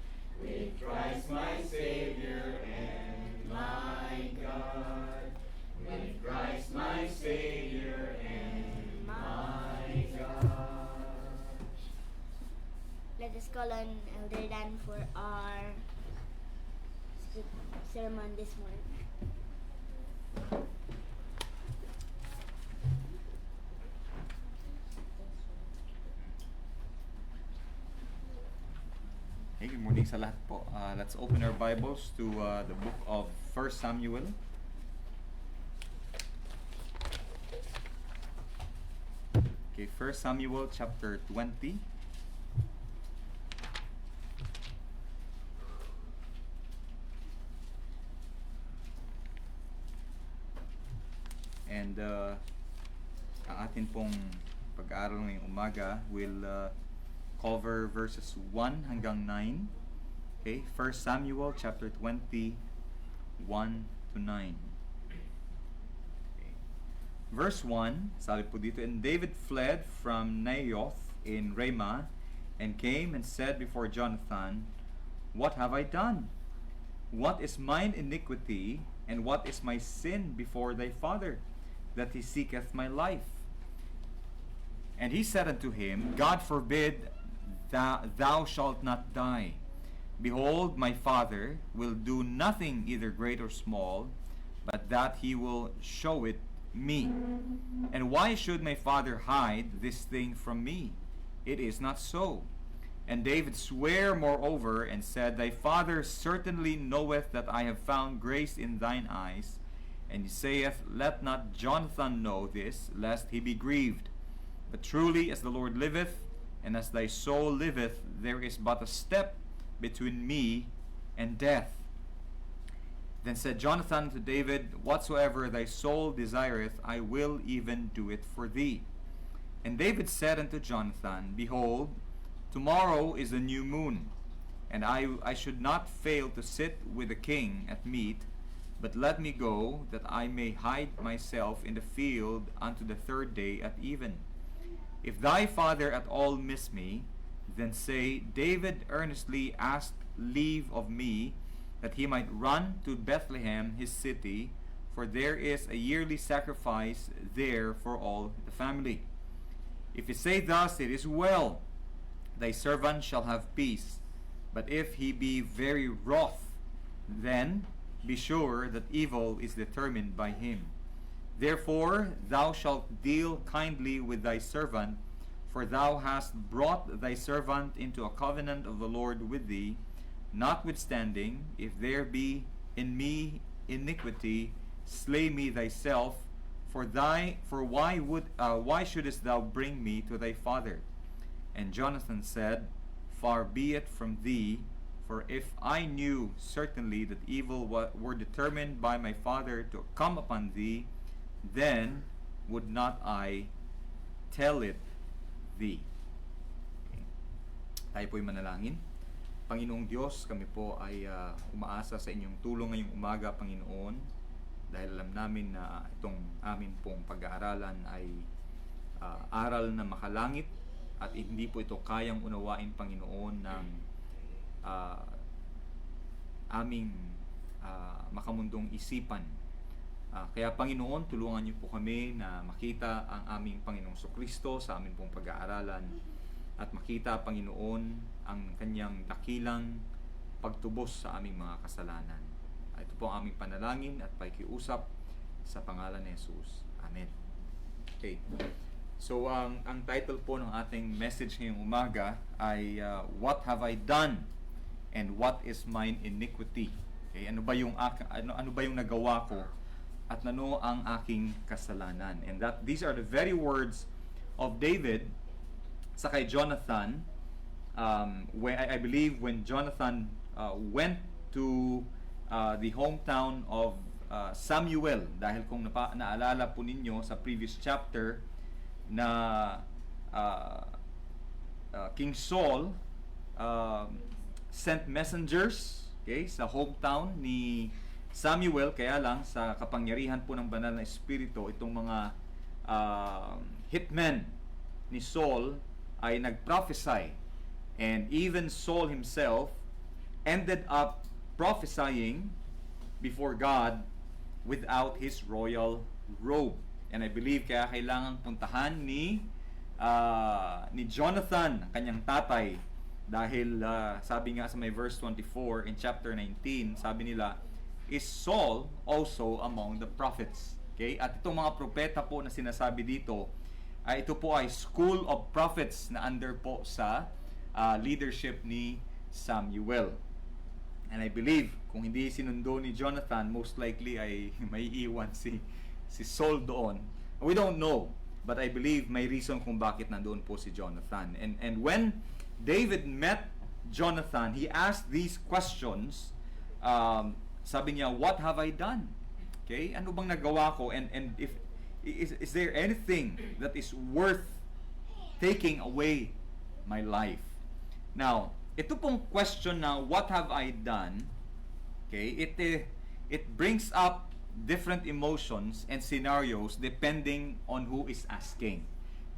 with Christ my Savior and my God, with Christ my Savior and my God. let us call on Elder Dan for our sermon this morning. Hey, good morning sa lahat po. Let's open our Bibles to the book of 1 Samuel. Okay, 1 Samuel chapter 20. And ang atin pong pag-aaral ngayong umaga will cover verses 1 hanggang 9. Okay, 1 Samuel chapter 20, 1 to 9. Okay. Verse 1, sabi po dito, "And David fled from Naioth in Ramah, and came and said before Jonathan, What have I done? What is mine iniquity, and what is my sin before thy father, that he seeketh my life? And he said unto him, God forbid thou shalt not die. Behold, my father will do nothing either great or small, but that he will show it me. And why should my father hide this thing from me? It is not so. And David sware moreover, and said, Thy father certainly knoweth that I have found grace in thine eyes. And he saith, Let not Jonathan know this, lest he be grieved. But truly, as the Lord liveth, and as thy soul liveth, there is but a step between me and death. Then said Jonathan to David, Whatsoever thy soul desireth, I will even do it for thee. And David said unto Jonathan, Behold, tomorrow is a new moon, and I should not fail to sit with the king at meat, but let me go, that I may hide myself in the field unto the third day at even. If thy father at all miss me, then say, David earnestly asked leave of me, that he might run to Bethlehem his city, for there is a yearly sacrifice there for all the family. If he say thus, it is well, thy servant shall have peace. But if he be very wroth, then be sure that evil is determined by him. Therefore thou shalt deal kindly with thy servant, for thou hast brought thy servant into a covenant of the Lord with thee. Notwithstanding, if there be in me iniquity, slay me thyself, for why shouldest thou bring me to thy father? And Jonathan said, Far be it from thee, for if I knew certainly that evil were determined by my father to come upon thee, then would not I tell it thee." Okay. Tayo po'y manalangin. Panginoong Diyos, kami po ay umaasa sa inyong tulong ngayong umaga, Panginoon, dahil alam namin na itong amin pong pag-aaralan ay aral na makalangit, at hindi po ito kayang unawain, Panginoon, ng aming makamundong isipan. Kaya Panginoon, tulungan niyo po kami na makita ang aming Panginoong Kristo sa aming pong pag-aaralan, at makita, Panginoon, ang kanyang dakilang pagtubos sa aming mga kasalanan. Ito po ang aming panalangin at pakikiusap sa pangalan ni Jesus. Amen. Okay. So, ang title po ng ating message ngayong umaga ay What have I done and what is mine iniquity? Okay, ano ba yung nagawa ko at ano ang aking kasalanan? And these are the very words of David sa kay Jonathan, when I believe when Jonathan went to the hometown of Samuel, dahil kung naalala po ninyo sa previous chapter na King Saul sent messengers, okay, sa hometown ni Samuel, kaya lang sa kapangyarihan po ng banal na espiritu, itong mga hitmen ni Saul ay nag-prophesy, and even Saul himself ended up prophesying before God without his royal robe. And I believe kaya kailangang puntahan ni Jonathan, ang kanyang tatay, dahil sabi nga sa may verse 24 in chapter 19, sabi nila, is Saul also among the prophets. Okay? At itong mga propeta po na sinasabi dito, ito po ay school of prophets na under po sa leadership ni Samuel. And I believe, kung hindi sinundo ni Jonathan, most likely ay may iwan si Saul doon. We don't know, but I believe may reason kung bakit nandoon po si Jonathan. And when David met Jonathan, he asked these questions. Sabi niya, what have I done? Okay? Ano bang nagawa ko? And if is there anything that is worth taking away my life? Now, ito pong question na what have I done? Okay? It brings up different emotions and scenarios depending on who is asking.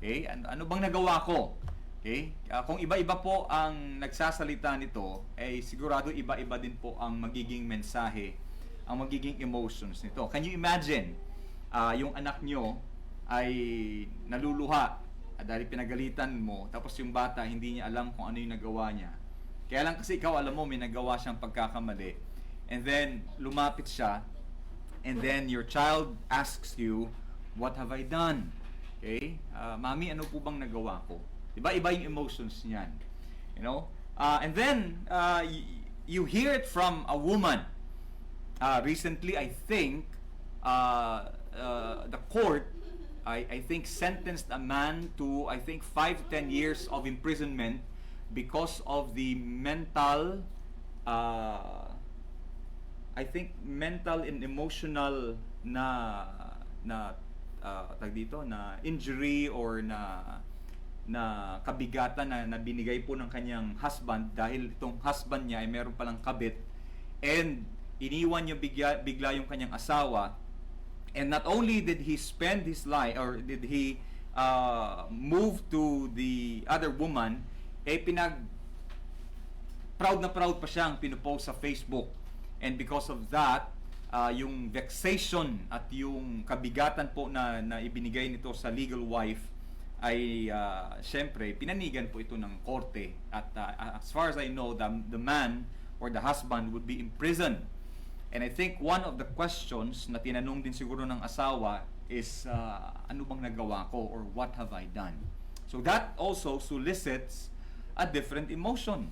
Okay? Ano bang nagawa ko? Okay? Kung iba-iba po ang nagsasalita nito, eh sigurado iba-iba din po ang magiging mensahe, ang magiging emotions nito. Can you imagine, yung anak nyo ay naluluha dahil pinagalitan mo, tapos yung bata hindi niya alam kung ano yung nagawa niya. Kaya lang kasi ikaw alam mo may nagawa siyang pagkakamali. And then lumapit siya, and then your child asks you, what have I done? Okay? Mami, ano po bang nagawa ko? Iba-iba yung emotions niyan. You know? And then, you hear it from a woman. Recently, I think, the court, I think, sentenced a man to, I think, 5 to 10 years of imprisonment because of the mental, I think, mental and emotional tag dito, na injury or na kabigatan na binigay po ng kanyang husband dahil itong husband niya ay meron palang kabit, and iniwan niya bigla yung kanyang asawa, and not only did he spend his life or did he move to the other woman, proud na proud pa siyang pinupost sa Facebook, and because of that, yung vexation at yung kabigatan po na ibinigay nito sa legal wife ay syempre pinanigan po ito ng korte, at as far as I know, the man or the husband would be imprisoned. And I think one of the questions na tinanong din siguro ng asawa is ano bang nagawa ko, or what have I done? So that also solicits a different emotion.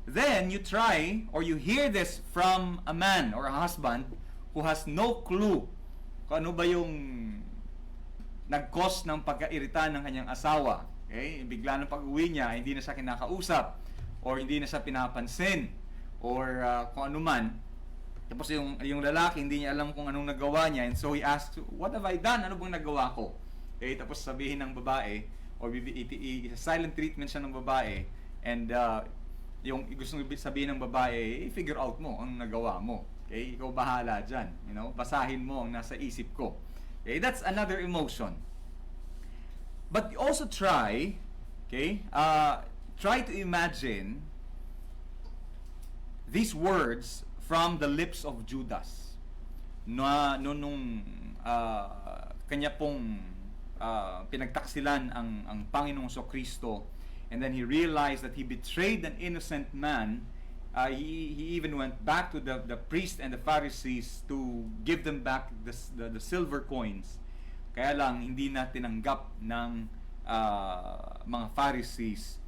Then you try or you hear this from a man or a husband who has no clue kung ano ba yung nag-cause ng pagkairita ng kanyang asawa. Okay? Bigla ng pag-uwi niya, hindi na siya kinakausap, or hindi na siya pinapansin, or kung ano man. Tapos yung lalaki, hindi niya alam kung anong nagawa niya, and so he asks, what have I done? Ano bang nagawa ko? Okay? Tapos sabihin ng babae, or silent treatment siya ng babae, and yung gusto sabihin ng babae, figure out mo ang nagawa mo. Okay? Ikaw bahala dyan. You know? Basahin mo ang nasa isip ko. Okay, that's another emotion. But also try to imagine these words from the lips of Judas. Nung kanya pong pinagtaksilan ang Panginoong Kristo, and then he realized that he betrayed an innocent man. He even went back to the priest and the Pharisees to give them back the silver coins. Kaya lang hindi na tinanggap ng mga Pharisees.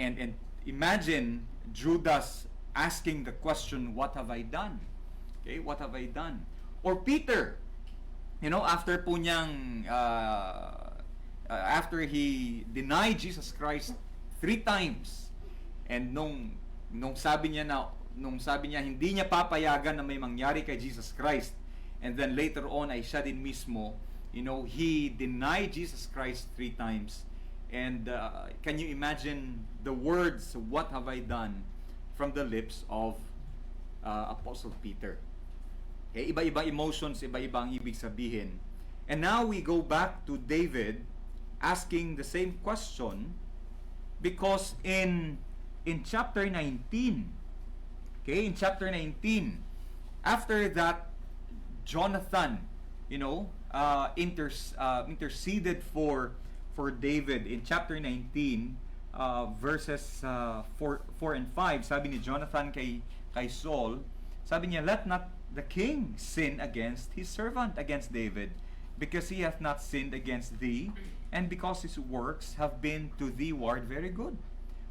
And imagine Judas asking the question, what have I done? Okay, what have I done? Or Peter, you know, after po niyang after he denied Jesus Christ 3 times, and nung sabi niya hindi niya papayagan na may mangyari kay Jesus Christ, and then later on ay siya din mismo, you know, he denied Jesus Christ 3 times. And can you imagine the words, what have I done, from the lips of Apostle Peter? Okay, iba-iba emotions, iba-iba ang ibig sabihin. And now we go back to David asking the same question, because in chapter 19, okay, in chapter 19, after that, Jonathan, you know, interceded for David in chapter 19, verses 4 and 5. Sabi ni Jonathan kay Saul, sabi niya, let not the king sin against his servant, against David? Because he hath not sinned against thee, and because his works have been to thee ward very good.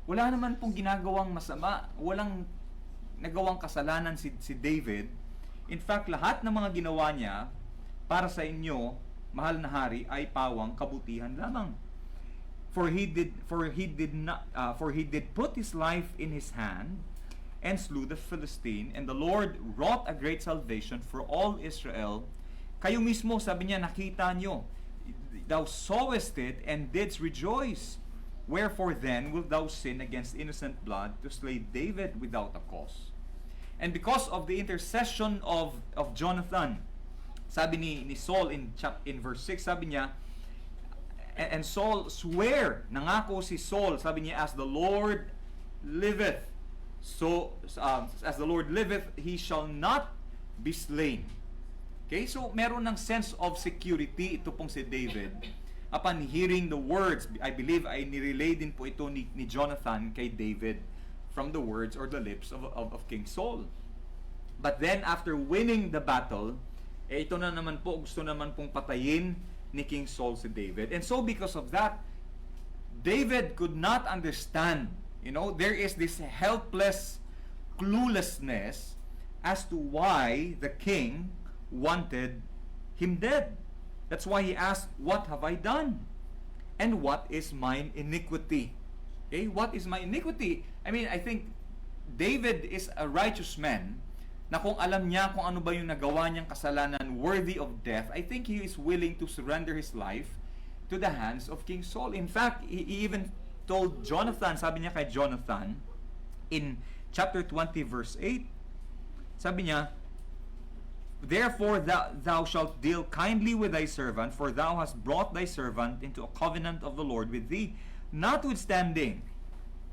Wala naman pong ginagawang masama, walang nagawang kasalanan si David. In fact, lahat ng mga ginawa niya para sa inyo, mahal na hari, ay pawang kabutihan lamang. For he did put his life in his hand and slew the Philistine, and the Lord wrought a great salvation for all Israel. Kayo mismo, sabi niya, nakita nyo, thou sawest it and didst rejoice. Wherefore then wilt thou sin against innocent blood to slay David without a cause? And because of the intercession of Jonathan, sabi ni Saul in verse 6, sabi niya, and Saul swear, nangako si Saul, sabi niya, as the Lord liveth, as the Lord liveth, he shall not be slain. Okay, so meron ng sense of security ito pong si David. Upon hearing the words, I believe ay nirelay din po ito ni Jonathan kay David from the words or the lips of King Saul. But then after winning the battle, ito na naman po, gusto naman pong patayin ni King Saul si David. And so because of that, David could not understand, there is this helpless cluelessness as to why the king wanted him dead. That's why he asked, what have I done? And what is mine iniquity? Okay, what is my iniquity? I mean, I think David is a righteous man na kung alam niya kung ano ba yung nagawa niyang kasalanan worthy of death, I think he is willing to surrender his life to the hands of King Saul. In fact, he even told Jonathan, sabi niya kay Jonathan, in chapter 20 verse 8, sabi niya, therefore thou shalt deal kindly with thy servant, for thou hast brought thy servant into a covenant of the Lord with thee. Notwithstanding,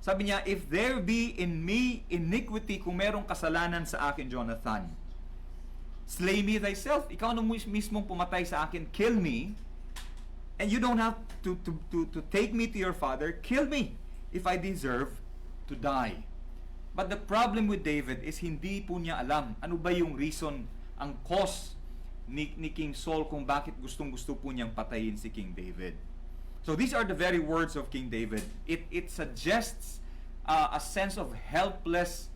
sabi niya, if there be in me iniquity, kung merong kasalanan sa akin, Jonathan, slay me thyself. Ikaw na mismong pumatay sa akin, kill me, and you don't have to take me to your father, kill me if I deserve to die. But the problem with David is hindi po niya alam ano ba yung reason, ang cause ni King Saul kung bakit gustong-gusto po niyang patayin si King David. So these are the very words of King David. It suggests a sense of helpless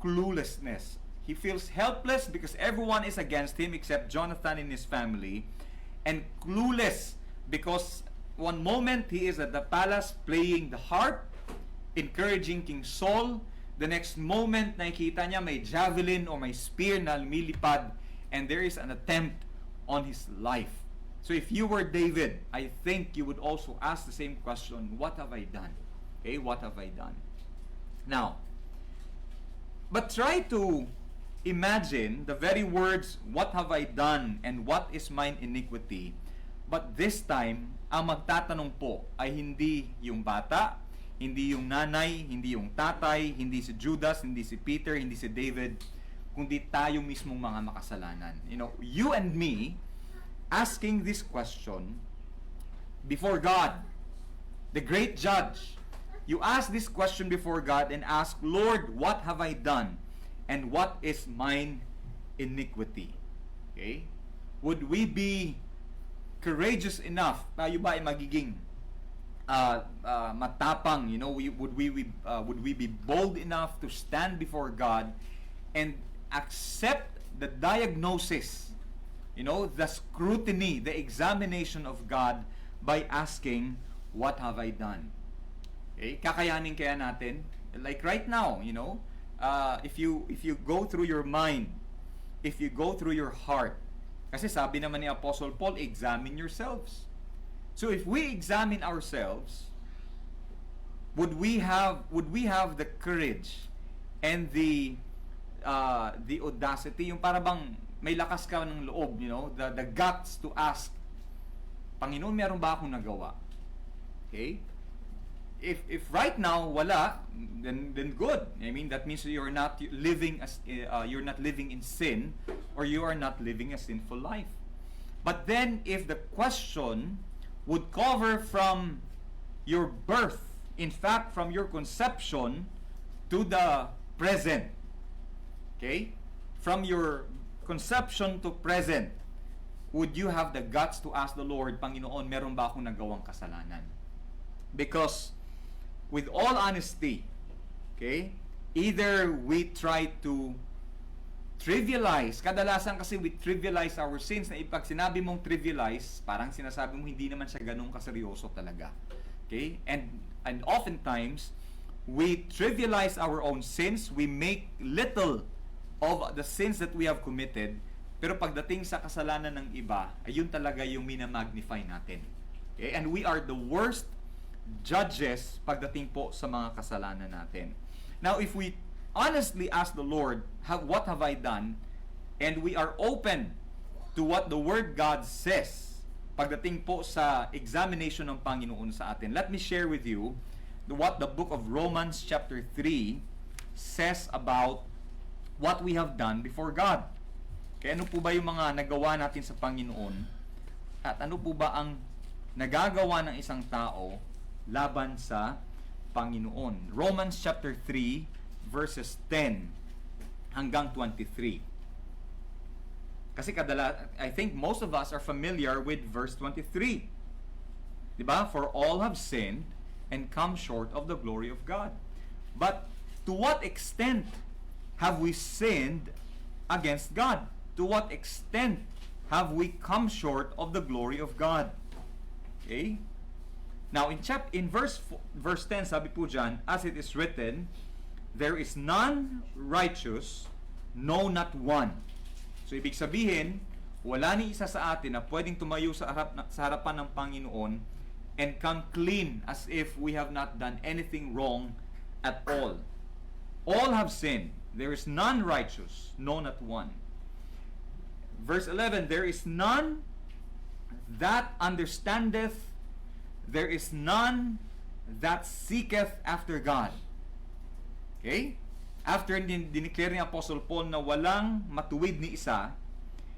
cluelessness. He feels helpless because everyone is against him except Jonathan and his family, and clueless because one moment he is at the palace playing the harp, encouraging King Saul. The next moment, nakikita niya may javelin or may spear na lumilipad, and there is an attempt on his life. So if you were David, I think you would also ask the same question, what have I done? Okay, what have I done? Now, but try to imagine the very words, what have I done and what is mine iniquity? But this time, ang magtatanong po ay hindi yung bata, hindi yung nanay, hindi yung tatay, hindi si Judas, hindi si Peter, hindi si David, kundi tayo mismong mga makasalanan. You and me, asking this question before God, the great judge. You ask this question before God and ask, Lord, what have I done? And what is mine iniquity? Okay? Would we be courageous enough? Tayo ba ay magiging matapang? Would we be bold enough to stand before God and accept the diagnosis, the scrutiny, the examination of God by asking, what have I done? Okay? Kakayanin kaya natin? Like right now, if you go through your mind, if you go through your heart, kasi sabi naman ni Apostle Paul, examine yourselves. So if we examine ourselves, would we have the courage and the audacity, yung para bang may lakas ka ng loob, the guts to ask, Panginoon, meron ba akong nagawa? Okay? If right now wala, then good. I mean, that means you're not living in sin, or you are not living a sinful life. But then if the question would cover from your birth, in fact from your conception to the present, okay, from your conception to present, would you have the guts to ask the Lord, Panginoon, meron ba akong nagawang kasalanan? Because, with all honesty, okay, either we try to trivialize, kadalasan kasi we trivialize our sins, na pag sinabi mong trivialize, parang sinasabi mo hindi naman siya ganun kaseryoso talaga. Okay? And oftentimes, we trivialize our own sins, we make little of the sins that we have committed, pero pagdating sa kasalanan ng iba, ayun talaga yung minamagnify natin. Okay? And we are the worst judges pagdating po sa mga kasalanan natin. Now, if we honestly ask the Lord, what have I done? And we are open to what the Word God says pagdating po sa examination ng Panginoon sa atin. Let me share with you what the book of Romans chapter 3 says about what we have done before God. Kaya ano po ba yung mga nagawa natin sa Panginoon? At ano po ba ang nagagawa ng isang tao laban sa Panginoon? Romans chapter 3 verses 10 hanggang 23. Kasi I think most of us are familiar with verse 23. Diba? For all have sinned and come short of the glory of God. But to what extent have we sinned against God? To what extent have we come short of the glory of God? Okay? Now, in verse 10, sabi po dyan, as it is written, there is none righteous, no, not one. So, ibig sabihin, wala ni isa sa atin na pwedeng tumayo sa harapan ng Panginoon and come clean as if we have not done anything wrong at all. All have sinned. There is none righteous, no, not one. Verse 11, there is none that understandeth, there is none that seeketh after God. Okay? After dineclare ni Apostle Paul na walang matuwid ni isa,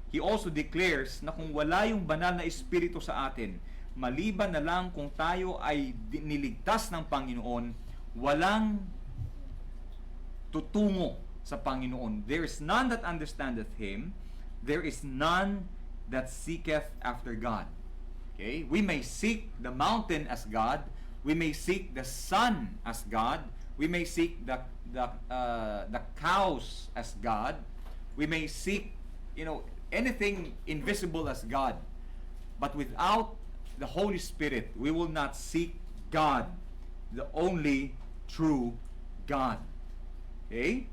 he also declares na kung wala yung banal na Espiritu sa atin, maliban na lang kung tayo ay niligtas ng Panginoon, walang tutungo sa Panginoon. There is none that understandeth Him, there is none that seeketh after God. Okay? We may seek the mountain as God, we may seek the sun as God, we may seek the cows as God. We may seek, anything invisible as God. But without the Holy Spirit, we will not seek God, the only true God. Okay?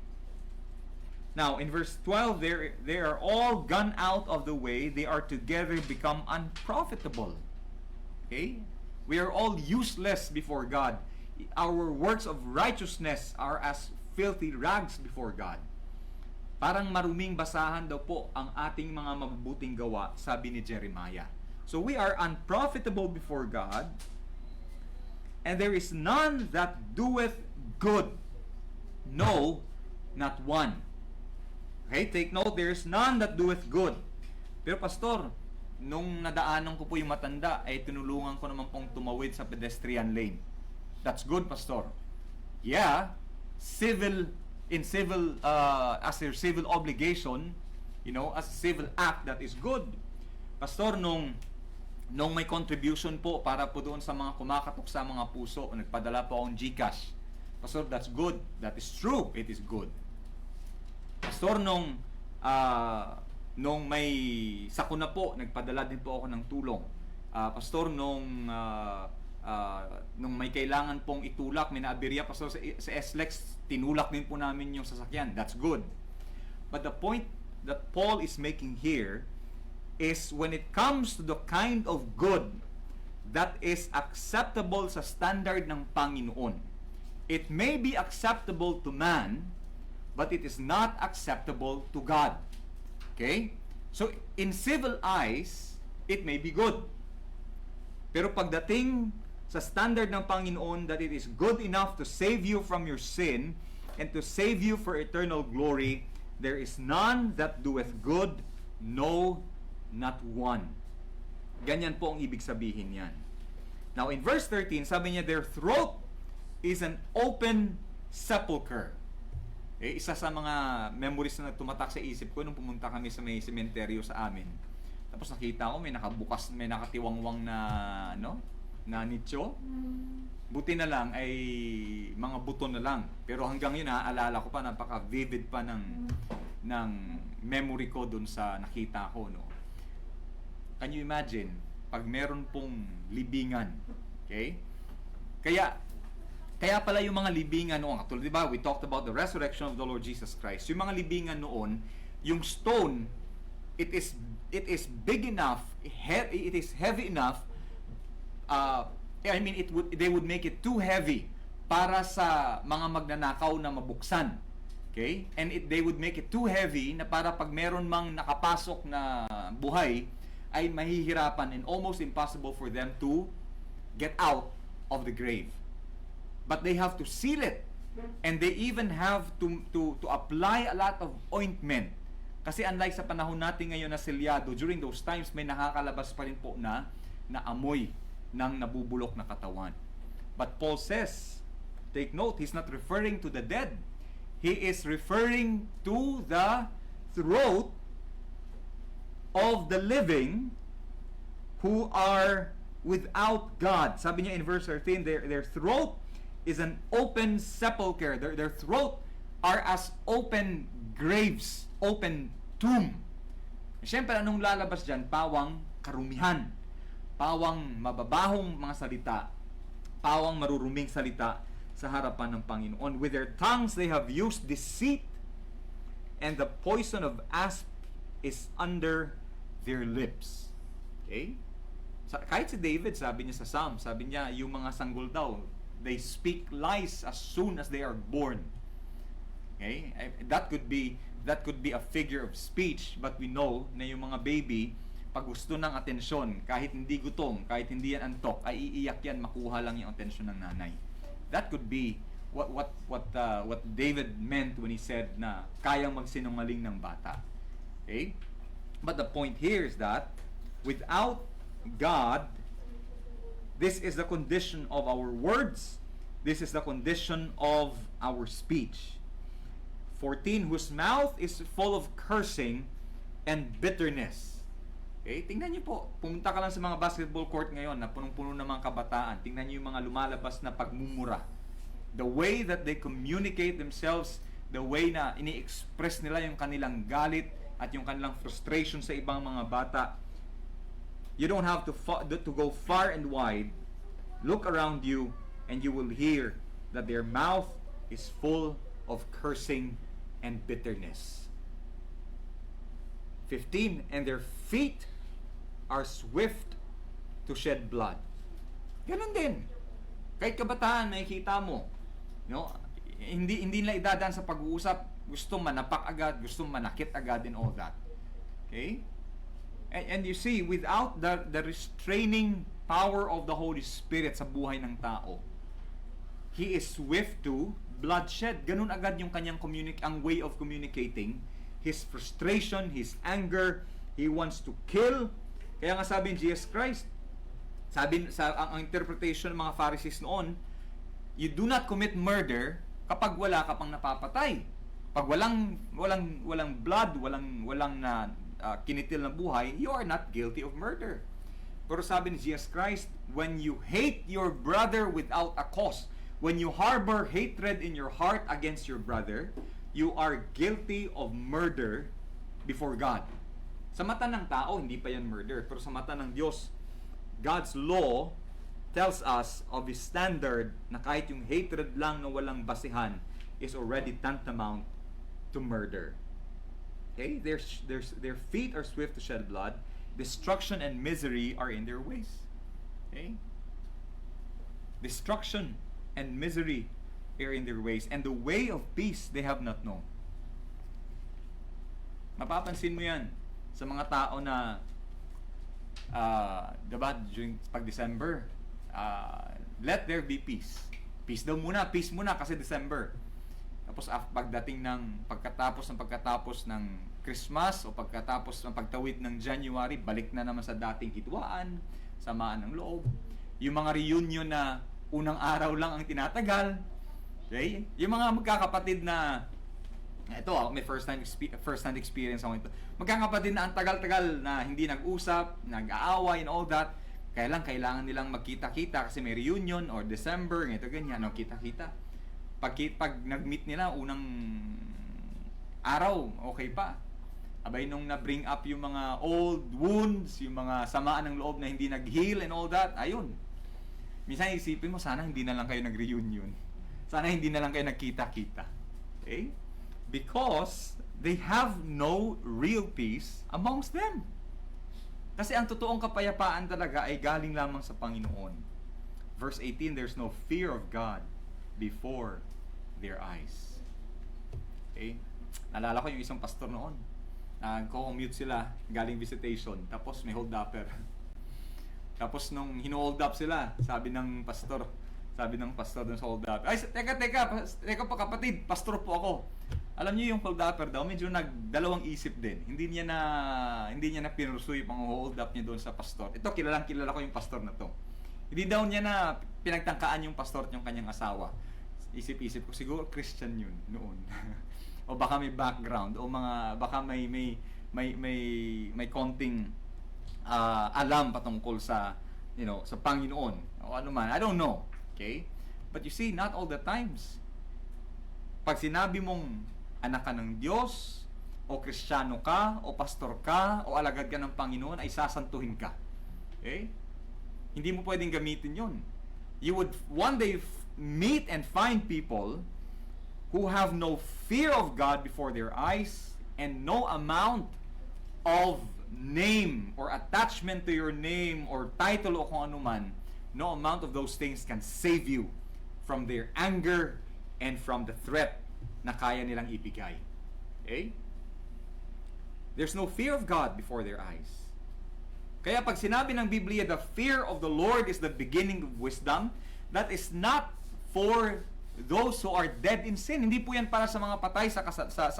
Now, in verse 12, they are all gone out of the way. They are together become unprofitable. Okay? We are all useless before God. Our works of righteousness are as filthy rags before God. Parang maruming basahan daw po ang ating mga mabubuting gawa, sabi ni Jeremiah. So we are unprofitable before God, and there is none that doeth good, no, not one. Okay, take note, there is none that doeth good. Pero pastor, nung nadaanan ko po yung matanda, ay tinulungan ko naman pong tumawid sa pedestrian lane. That's good, pastor. Yeah, as a civil obligation, as a civil act, that is good. Pastor, nung may contribution po para po doon sa mga kumakatok sa mga puso, nagpadala po akong GCash. Pastor, that's good. That is true. It is good. Pastor, nung may sakuna po, nagpadala din po ako ng tulong. Pastor, nung may kailangan pong itulak, may naaberya, pastor, sa SLEX, tinulak din po namin yung sasakyan. That's good. But the point that Paul is making here is when it comes to the kind of good that is acceptable sa standard ng Panginoon. It may be acceptable to man, but it is not acceptable to God. Okay? So, in civil eyes, it may be good. Pero pagdating sa standard ng Panginoon that it is good enough to save you from your sin and to save you for eternal glory, there is none that doeth good, no, not one. Ganyan po ang ibig sabihin yan. Now, in verse 13, sabi niya, their throat is an open sepulcher. Isa sa mga memories na tumatak sa isip ko nung pumunta kami sa may sementeryo sa amin. Tapos nakita ko may nakabukas, may nakatiwangwang na na nicho. Buti na lang ay mga buto na lang. Pero hanggang yun naaalala ko pa, napaka-vivid pa ng memory ko dun sa nakita ko, no. Can you imagine pag meron pong libingan, okay? Kaya pala yung mga libingan noon, actually, di ba? We talked about the resurrection of the Lord Jesus Christ. Yung mga libingan noon, yung stone, it is big enough, it is heavy enough. They would make it too heavy para sa mga magnanakaw na mabuksan. Okay? And they would make it too heavy na para pag meron mang nakapasok na buhay, ay mahihirapan and almost impossible for them to get out of the grave. But they have to seal it. And they even have to apply a lot of ointment. Kasi unlike sa panahon natin ngayon na selyado, during those times may nakakalabas pa rin po na amoy ng nabubulok na katawan. But Paul says, take note, he's not referring to the dead. He is referring to the throat of the living who are without God. Sabi niya in verse 13, their throat is an open sepulcher. Their throat are as open graves, open tomb. Siyempre, anong lalabas dyan? Pawang karumihan. Pawang mababahong mga salita, pawang maruruming salita sa harapan ng Panginoon. With their tongues they have used deceit, and the poison of asp is under their lips. Okay? Kahit si David, sabi niya sa Psalm, sabi niya, yung mga sanggol daw, they speak lies as soon as they are born. Okay? That could be a figure of speech, but we know na yung mga baby, pag gusto ng atensyon, kahit hindi gutom, kahit hindi yan antok, ay iiyak yan, makuha lang yung atensyon ng nanay. That could be what David meant when he said na kayang magsinungaling ng bata. Okay? But the point here is that without God, this is the condition of our words. This is the condition of our speech. 14, whose mouth is full of cursing and bitterness. Okay, tingnan niyo po, pumunta ka lang sa mga basketball court ngayon na punong-puno ng mga kabataan. Tingnan niyo yung mga lumalabas na pagmumura. The way that they communicate themselves, the way na ini-express nila yung kanilang galit at yung kanilang frustration sa ibang mga bata. You don't have to go far and wide. Look around you and you will hear that their mouth is full of cursing and bitterness. 15, and their feet are swift to shed blood. Ganun din. Kahit kabataan, makikita mo, no? Hindi nila idadaan sa pag-uusap, gusto manapak agad, gusto manakit agad and all that. Okay? And you see, without the restraining power of the Holy Spirit sa buhay ng tao, he is swift to bloodshed. Ganun agad yung kanyang ang way of communicating, his frustration, his anger, he wants to kill. Kaya nga sabi ni Jesus Christ, ang interpretation ng mga Pharisees noon, you do not commit murder kapag wala ka pang napapatay. Pag walang blood, walang na kinitil na buhay, you are not guilty of murder. Pero sabi ni Jesus Christ, when you hate your brother without a cause, when you harbor hatred in your heart against your brother, you are guilty of murder before God. Sa mata ng tao, hindi pa yan murder. Pero sa mata ng Diyos, God's law tells us of His standard na kahit yung hatred lang na walang basihan is already tantamount to murder. Okay? Their feet are swift to shed blood. Destruction and misery are in their ways. Okay? Destruction and misery are in their ways. And the way of peace they have not known. Mapapansin mo yan sa mga tao na diba, pag December, let there be peace. Peace muna kasi December. Tapos pagkatapos ng Christmas o pagkatapos ng pagtawid ng January, balik na naman sa dating hidwaan, samaan ng loob. Yung mga reunion na unang araw lang ang tinatagal. Okay? Yung mga magkakapatid na Ito, may first hand experience ako ito. Magkakapatid na ang tagal-tagal na hindi nag-usap, nag-aaway and all that. Kaya lang, kailangan nilang magkita-kita kasi may reunion or December, ganito, ganyan, no, kita-kita. Pag nag-meet nila, unang araw, okay pa. Abay, nung na-bring up yung mga old wounds, yung mga samaan ng loob na hindi nag-heal and all that, ayun. Minsan isipin mo, sana hindi na lang kayo nag-reunion. Sana hindi na lang kayo nagkita-kita. Okay? Because they have no real peace amongst them. Kasi ang totoong kapayapaan talaga ay galing lamang sa Panginoon. Verse 18, there's no fear of God before their eyes. Okay? Naalala ko yung isang pastor noon. Nag-commute sila, galing visitation, tapos may hold-upper. Tapos nung hino-hold up sila, sabi ng pastor dun sa hold-upper, ay, teka pa kapatid, pastor po ako. Alam niyo yung hold-upper daw, medyo nagdalawang isip din. Hindi niya na pinursuy pang hold up niya doon sa pastor. Ito, kilala ko yung pastor na to. Hindi daw niya na pinagtangkaan yung pastor at yung kanyang asawa. Isip-isip ko, siguro Christian yun noon. O baka may background, o baka may konting alam patungkol sa, sa Panginoon. O ano man, I don't know. Okay? But you see, not all the times. Pag sinabi mong anak ka ng Diyos, o Kristiyano ka, o pastor ka, o alagad ka ng Panginoon, ay sasantuhin ka. Okay? Hindi mo pwedeng gamitin yun. You would one day meet and find people who have no fear of God before their eyes and no amount of name or attachment to your name or title o kung ano man, no amount of those things can save you from their anger and from the threat na kaya nilang ibigay. Okay? There's no fear of God before their eyes. Kaya pag sinabi ng Biblia, the fear of the Lord is the beginning of wisdom, that is not for those who are dead in sin. Hindi po yan para sa mga patay sa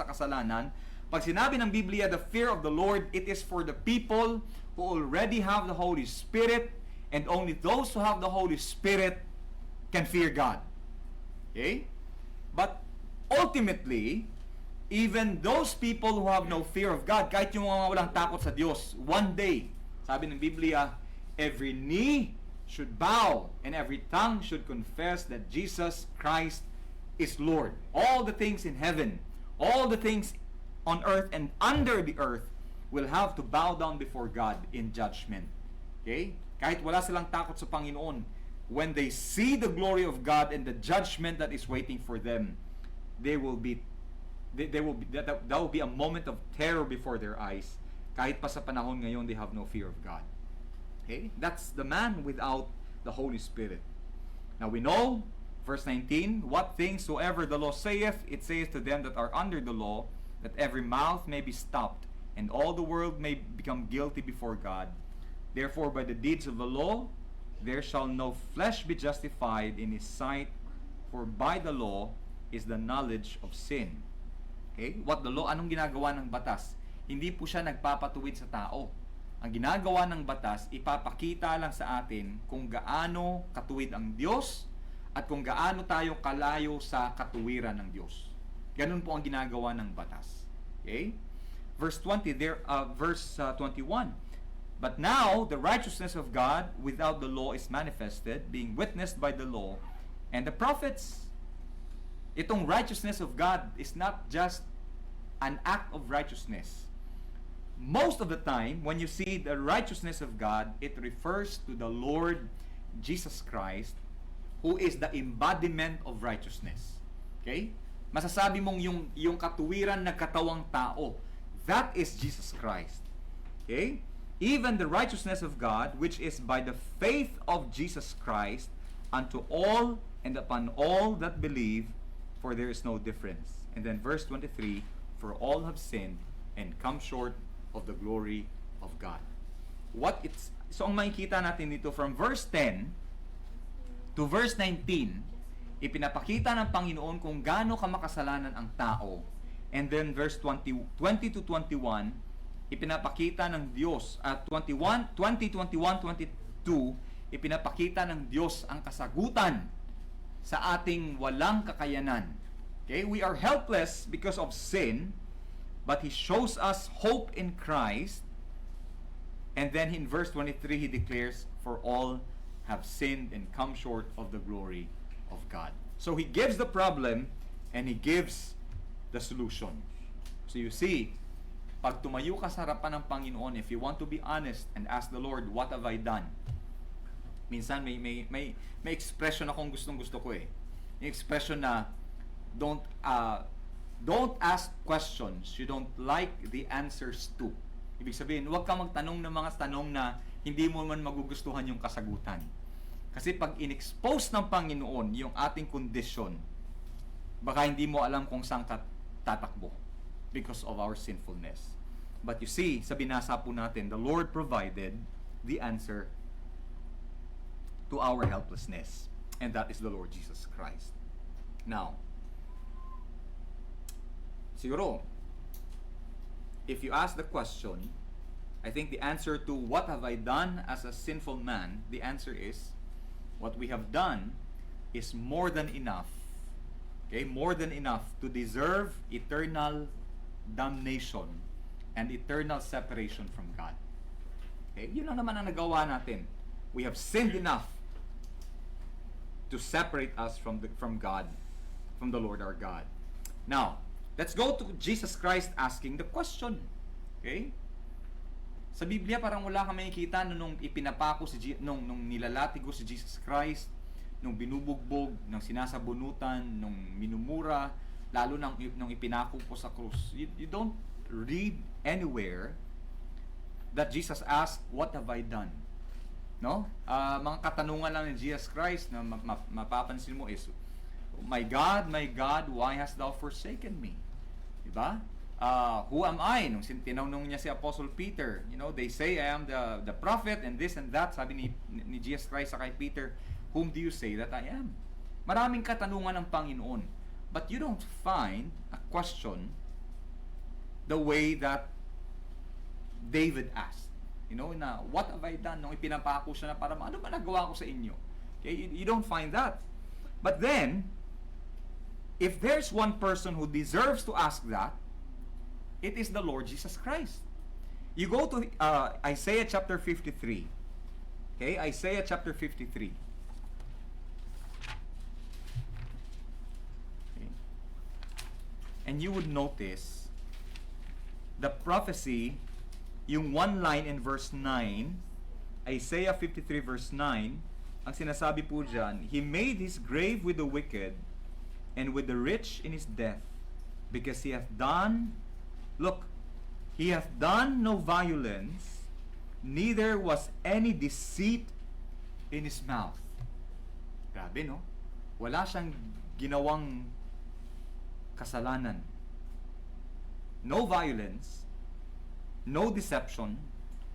kasalanan. Pag sinabi ng Biblia, the fear of the Lord, it is for the people who already have the Holy Spirit, and only those who have the Holy Spirit can fear God. Okay? But ultimately, even those people who have no fear of God, kahit yung mga walang takot sa Diyos, one day, sabi ng Biblia, every knee should bow and every tongue should confess that Jesus Christ is Lord. All the things in heaven, all the things on earth and under the earth will have to bow down before God in judgment. Okay? Kahit wala silang takot sa Panginoon, when they see the glory of God and the judgment that is waiting for them, that will be a moment of terror before their eyes. Kahit pa sa panahon ngayon, they have no fear of God. Okay? That's the man without the Holy Spirit. Now we know, verse 19, what things soever the law saith, it saith to them that are under the law, that every mouth may be stopped, and all the world may become guilty before God. Therefore, by the deeds of the law, there shall no flesh be justified in his sight, for by the law is the knowledge of sin. Okay? What the law? Anong ginagawa ng batas? Hindi po siya nagpapatuwid sa tao. Ang ginagawa ng batas, ipapakita lang sa atin kung gaano katuwid ang Diyos at kung gaano tayo kalayo sa katuwiran ng Diyos. Ganun po ang ginagawa ng batas. Okay? Verse 21. But now, the righteousness of God without the law is manifested, being witnessed by the law and the prophets. Itong righteousness of God is not just an act of righteousness. Most of the time, when you see the righteousness of God, it refers to the Lord Jesus Christ, who is the embodiment of righteousness. Okay? Masasabi mong yung katuwiran na katawang tao, that is Jesus Christ. Okay? Even the righteousness of God, which is by the faith of Jesus Christ, unto all and upon all that believe, for there is no difference. And then verse 23, for all have sinned and come short of the glory of God. So ang makikita natin dito from verse 10 to verse 19, ipinapakita ng Panginoon kung gaano kamakasalanan ang tao. And then verse 20 to 21, ipinapakita ng Diyos at 20, 21, 22, ipinapakita ng Diyos ang kasagutan sa ating walang kakayanan. Okay, we are helpless because of sin, but He shows us hope in Christ. And then in verse 23, He declares, for all have sinned and come short of the glory of God. So He gives the problem and He gives the solution. So you see, pag tumayo ka sa harapan ng Panginoon, if you want to be honest and ask the Lord, what have I done? Minsan may expression akong gustong-gusto ko eh. Yung expression na don't ask questions you don't like the answers to. Ibig sabihin, huwag ka magtanong ng mga tanong na hindi mo man magugustuhan yung kasagutan. Kasi pag in-expose ng Panginoon yung ating kondisyon, baka hindi mo alam kung saan ka tatakbo because of our sinfulness. But you see, sa binasa po natin, the Lord provided the answer to our helplessness. And that is the Lord Jesus Christ. Now, siguro, if you ask the question, I think the answer to what have I done as a sinful man, the answer is, what we have done is more than enough. Okay, more than enough to deserve eternal damnation and eternal separation from God. Okay, yun lang naman ang nagawa natin. We have sinned enough to separate us from God, from the Lord our God. Now, let's go to Jesus Christ asking the question. Okay? Sa Biblia parang wala kami nakikita nung ipinapako nung nilalatigo si Jesus Christ, nung binubugbog, nung sinasabunutan, nung minumura, lalo nung ipinako po sa krus. You don't read anywhere that Jesus asked, what have I done? No? Mga katanungan lang ni Jesus Christ na mapapansin mo is, my God, why hast thou forsaken me? Diba? Who am I? Nung tinanong niya si Apostle Peter, they say I am the prophet and this and that. Sabi ni Jesus Christ sa kay Peter, whom do you say that I am? Maraming katanungan ng Panginoon. But you don't find a question the way that David asked. Na what have I done? Nung ipinapako siya na para ano ba nagawa ko sa inyo? Okay, you don't find that. But then, if there's one person who deserves to ask that, it is the Lord Jesus Christ. You go to Isaiah chapter 53. Okay, Isaiah chapter 53. Okay. And you would notice the prophecy, yung one line in verse 9, Isaiah 53 verse 9, ang sinasabi po dyan, He made His grave with the wicked and with the rich in his death, because He hath done, look, He hath done no violence, neither was any deceit in His mouth. Grabe, no? Wala siyang ginawang kasalanan. No violence, no deception,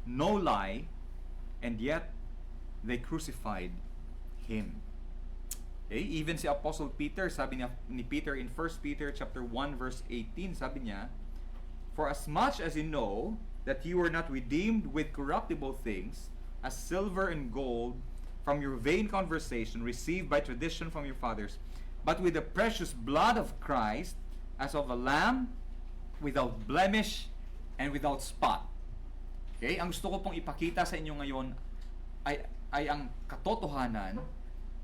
no lie, and yet they crucified Him. Okay? Even si Apostle Peter, sabi ni Peter in 1 Peter chapter 1 verse 18, sabi niya, for as much as you know that you were not redeemed with corruptible things, as silver and gold, from your vain conversation received by tradition from your fathers, but with the precious blood of Christ, as of a lamb, without blemish and without spot. Okay? Ang gusto ko pong ipakita sa inyo ngayon ay ang katotohanan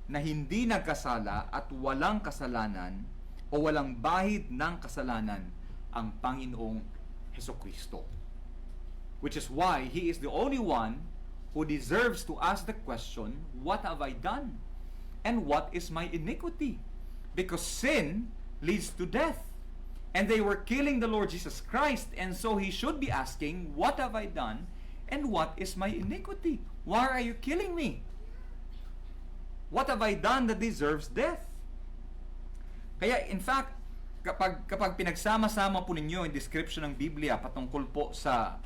na hindi nagkasala at walang kasalanan o walang bahid ng kasalanan ang Panginoong Hesukristo. Which is why He is the only one who deserves to ask the question, what have I done? And what is my iniquity? Because sin leads to death. And they were killing the Lord Jesus Christ, and so He should be asking, what have I done? And what is my iniquity? Why are you killing me? What have I done that deserves death? Kaya in fact, kapag pinagsama-sama po ninyo yung description ng Biblia patungkol po sa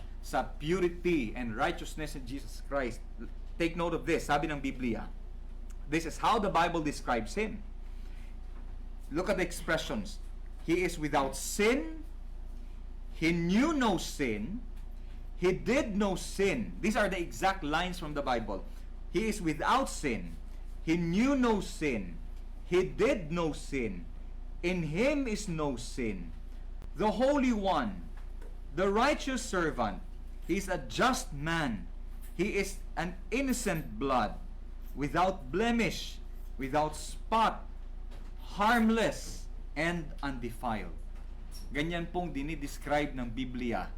purity and righteousness in Jesus Christ, take note of this. Sabi ng Biblia, this is how the Bible describes Him. Look at the expressions. He is without sin. He knew no sin. He did no sin. These are the exact lines from the Bible. He is without sin. He knew no sin. He did no sin. In him is no sin. The Holy One, the righteous servant, he is a just man. He is an innocent blood, without blemish, without spot, harmless, and undefiled. Ganyan pong dinidescribe ng Biblia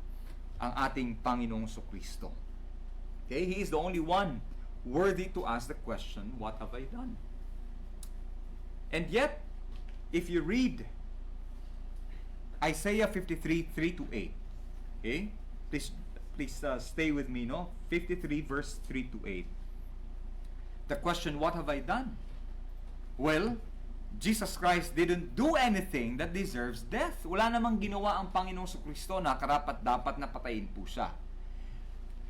ang ating Panginoong Kristo. Okay? He is the only one worthy to ask the question, what have I done? And yet, if you read Isaiah 53, 3 to 8, okay? Please stay with me, no? 53 verse 3 to 8. The question, what have I done? Well, Jesus Christ didn't do anything that deserves death. Wala namang ginawa ang Panginoong Kristo na karapat-dapat na patayin po siya.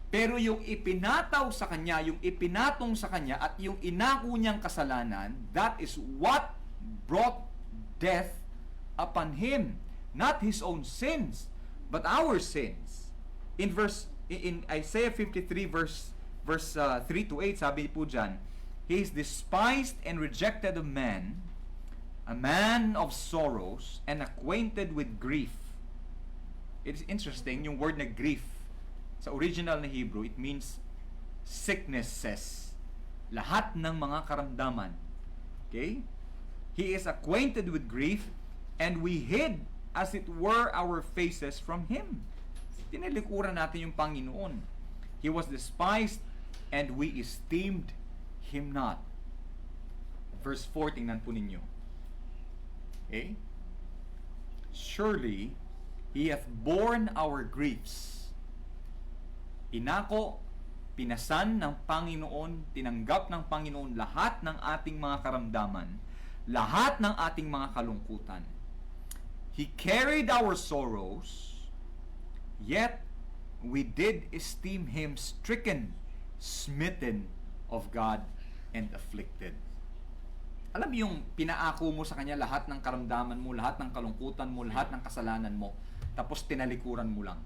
Pero yung ipinataw sa Kanya, yung ipinatong sa Kanya, at yung inako niyang kasalanan, that is what brought death upon Him. Not His own sins, but our sins. In Isaiah 53 verse 3 to 8, sabi po dyan, He is despised and rejected of man, a man of sorrows and acquainted with grief. It is interesting, yung word na grief, sa original na Hebrew, it means sicknesses. Lahat ng mga karamdaman. Okay? He is acquainted with grief, and we hid, as it were, our faces from Him. Tinalikuran natin yung Panginoon. He was despised, and we esteemed Him not. Verse 4, tingnan po ninyo. Okay? Surely, He hath borne our griefs. Inako, pinasan ng Panginoon, tinanggap ng Panginoon lahat ng ating mga karamdaman, lahat ng ating mga kalungkutan. He carried our sorrows, yet we did esteem Him stricken, smitten of God, and afflicted. Alam mo yung pinaako mo sa Kanya lahat ng karamdaman mo, lahat ng kalungkutan mo, lahat ng kasalanan mo, tapos tinalikuran mo lang.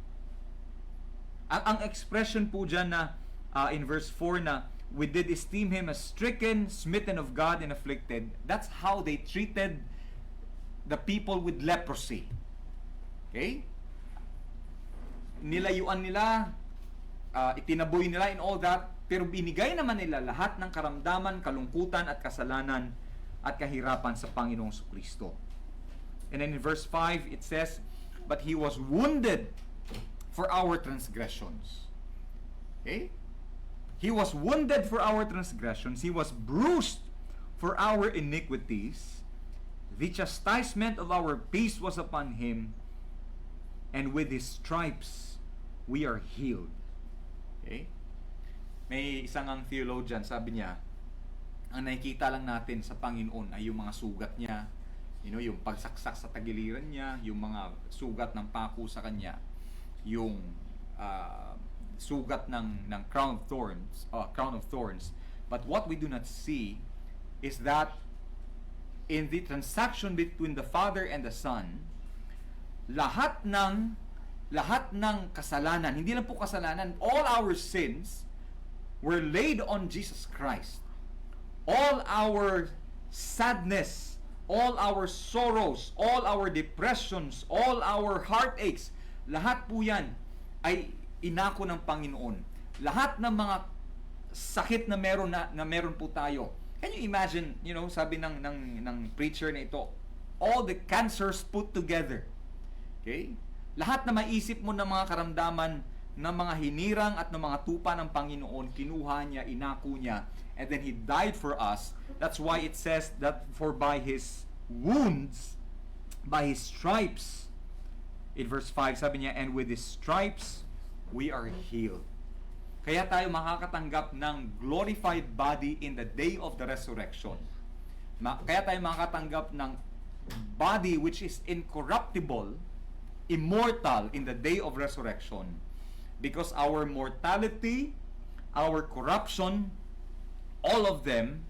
Ang expression po dyan na in verse 4 na, we did esteem Him as stricken, smitten of God, and afflicted, that's how they treated the people with leprosy. Okay? Nilayuan nila, itinaboy nila and all that, pero binigay naman nila lahat ng karamdaman, kalungkutan at kasalanan at kahirapan sa Panginoong Kristo. And then in verse 5, it says, but He was wounded for our transgressions. Okay? He was wounded for our transgressions. He was bruised for our iniquities. The chastisement of our peace was upon Him, and with His stripes we are healed. Okay? May isang ang theologian, sabi niya, ang nakikita lang natin sa Panginoon ay yung mga sugat niya, yung pagsaksak sa tagiliran niya, yung mga sugat ng pako sa Kanya, yung sugat ng crown of thorns. But what we do not see is that in the transaction between the Father and the Son, lahat ng kasalanan, hindi lang po kasalanan, all our sins were laid on Jesus Christ. All our sadness, all our sorrows, all our depressions, all our heartaches, lahat po yan ay inako ng Panginoon. Lahat ng mga sakit na meron po tayo. Can you imagine, sabi ng preacher na ito, all the cancers put together. Okay? Lahat na maisip mo ng mga karamdaman, ng mga hinirang at ng mga tupa ng Panginoon, kinuha niya, inako niya, and then He died for us. That's why it says that for by His wounds, by His stripes, in verse 5, sabi niya, and with His stripes, we are healed. Kaya tayo makakatanggap ng glorified body in the day of the resurrection. Kaya tayo makakatanggap ng body which is incorruptible, immortal in the day of resurrection. Because our mortality, our corruption, all of them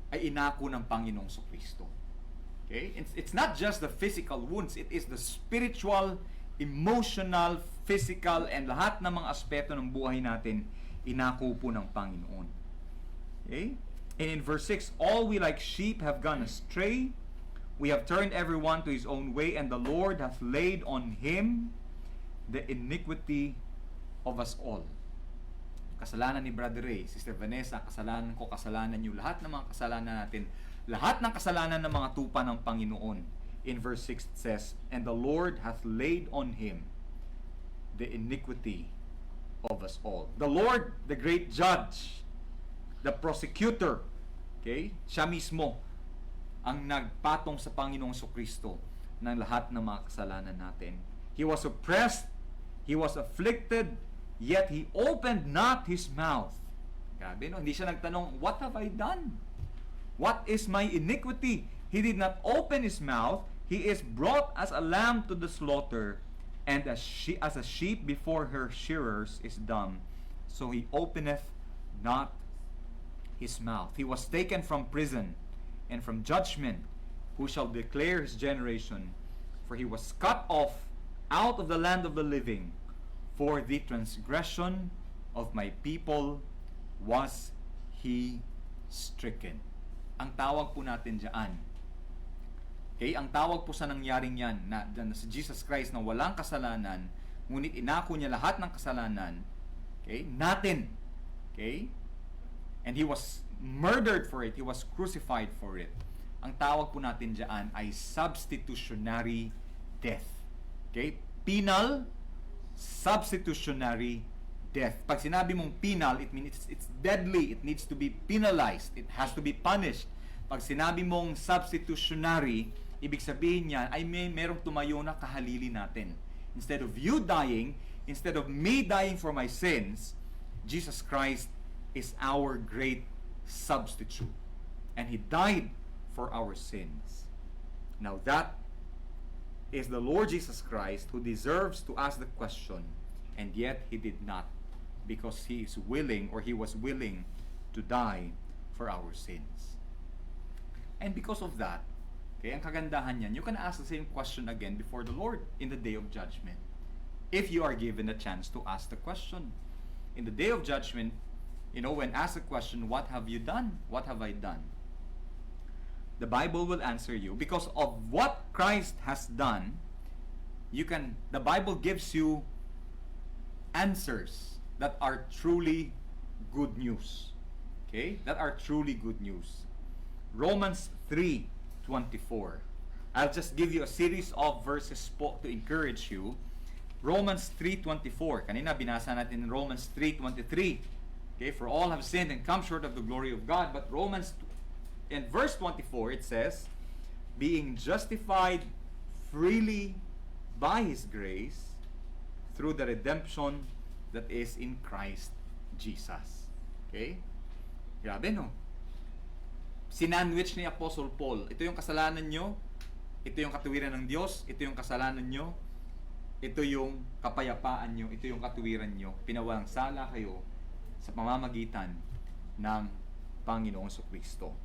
ay inako ng Panginoong Kristo. Okay? It's not just the physical wounds, it is the spiritual, emotional, physical, and lahat ng mga aspeto ng buhay natin, inako po ng Panginoon. Okay? And in verse 6, all we like sheep have gone astray, We have turned everyone to his own way, and the Lord hath laid on him the iniquity of us all. Kasalanan ni Brother Ray, Sister Vanessa, kasalanan ko, kasalanan niyo, lahat ng mga kasalanan natin, lahat ng kasalanan ng mga tupa ng Panginoon. In verse 6 it says, and the Lord hath laid on him the iniquity of us all. The Lord, the great judge, the prosecutor, okay? Siya mismo ang nagpatong sa Panginoong Kristo ng lahat ng mga kasalanan natin. He was oppressed, he was afflicted, yet he opened not his mouth. Grabe, no? Hindi siya nagtanong, what have I done? What is my iniquity? He did not open his mouth. He is brought as a lamb to the slaughter, and as a sheep before her shearers is dumb, so he openeth not his mouth. He was taken from prison and from judgment. Who shall declare his generation? For he was cut off out of the land of the living. For the transgression of my people was he stricken. Ang tawag po natin diyan, okay, ang tawag po sa nangyaring yan, na si Jesus Christ na walang kasalanan, ngunit inako niya lahat ng kasalanan, okay, natin, okay, and he was murdered for it, he was crucified for it. Ang tawag po natin diyan ay substitutionary death. Okay? Penal, substitutionary death. Pag sinabi mong penal, it means it's deadly, it needs to be penalized, it has to be punished. Pag sinabi mong substitutionary, ibig sabihin niyan ay merong tumayo na kahalili natin. Instead of you dying, instead of me dying for my sins, Jesus Christ is our great substitute. And he died for our sins. Now that is the Lord Jesus Christ, who deserves to ask the question, and yet he did not, because he is willing, or he was willing to die for our sins. And because of that, okay, ang kagandahan niyan, you can ask the same question again before the Lord in the day of judgment, if you are given a chance to ask the question. In the day of judgment, you know, when asked the question, what have you done? What have I done? The Bible will answer you, because of what Christ has done. The Bible gives you answers that are truly good news. Okay? That are truly good news. Romans 3:24. I'll just give you a series of verses po to encourage you. Romans 3:24. Kanina binasa natin in Romans 3:23. Okay, for all have sinned and come short of the glory of God. But Romans, in verse 24, it says, being justified freely by His grace through the redemption that is in Christ Jesus. Okay? Grabe, no? Sinandwich ni Apostle Paul. Ito yung kasalanan nyo, ito yung katuwiran ng Diyos, ito yung kasalanan nyo, ito yung kapayapaan nyo, ito yung katuwiran nyo. Pinawalang sala kayo sa pamamagitan ng Panginoong Kristo.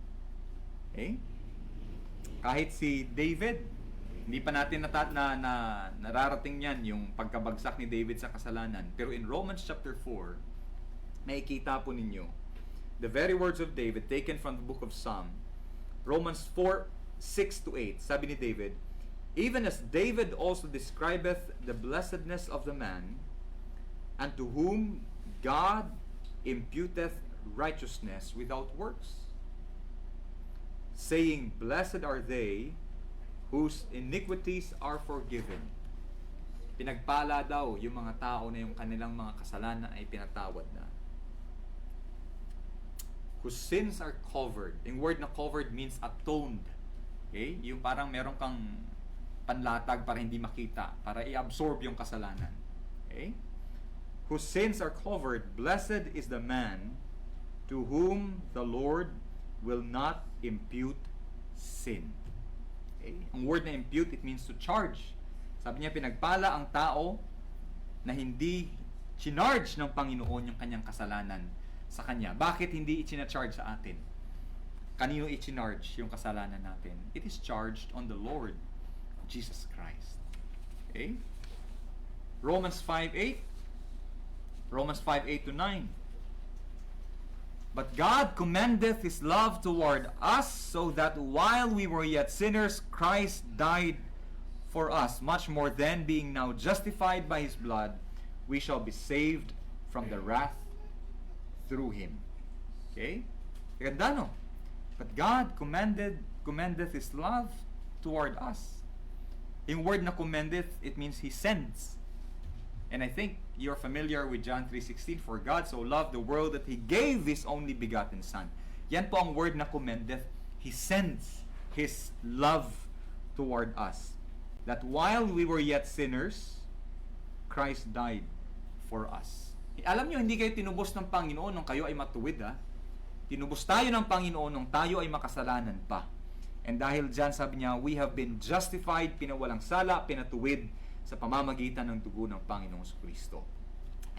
Okay? Kahit si David, hindi pa natin nararating yan yung pagkabagsak ni David sa kasalanan. Pero in Romans chapter 4, nakikita po ninyo the very words of David taken from the book of Psalm. Romans 4:6-8, sabi ni David, even as David also describeth the blessedness of the man, unto whom God imputeth righteousness without works, saying, blessed are they whose iniquities are forgiven. Pinagpala daw yung mga tao na yung kanilang mga kasalanan ay pinatawad na. Whose sins are covered. Yung word na covered means atoned. Okay? Yung parang meron kang panlatag para hindi makita, para i-absorb yung kasalanan. Okay? Whose sins are covered, blessed is the man to whom the Lord will not impute sin. Okay? Ang word na impute, it means to charge. Sabi niya, pinagpala ang tao na hindi chinarge ng Panginoon yung kanyang kasalanan sa kanya. Bakit hindi i-charge sa atin? Kanino i-charge yung kasalanan natin? It is charged on the Lord Jesus Christ. Okay? Romans 5:8. Romans 5:8-9. But God commendeth his love toward us, so that while we were yet sinners, Christ died for us. Much more then, being now justified by his blood, we shall be saved from the wrath through him. Okay? Ganda, no? But God commendeth his love toward us. Yung word na commendeth, it means he sends. And I think you're familiar with John 3:16, for God so loved the world that he gave his only begotten Son. Yan po ang word na commendeth. He sends his love toward us. That while we were yet sinners, Christ died for us. Alam nyo, hindi kayo tinubos ng Panginoon nung kayo ay matuwid, ha? Tinubos tayo ng Panginoon nung tayo ay makasalanan pa. And dahil dyan, sabi niya, we have been justified, pinawalang sala, pinatuwid sa pamamagitan ng dugo ng Panginoong Kristo.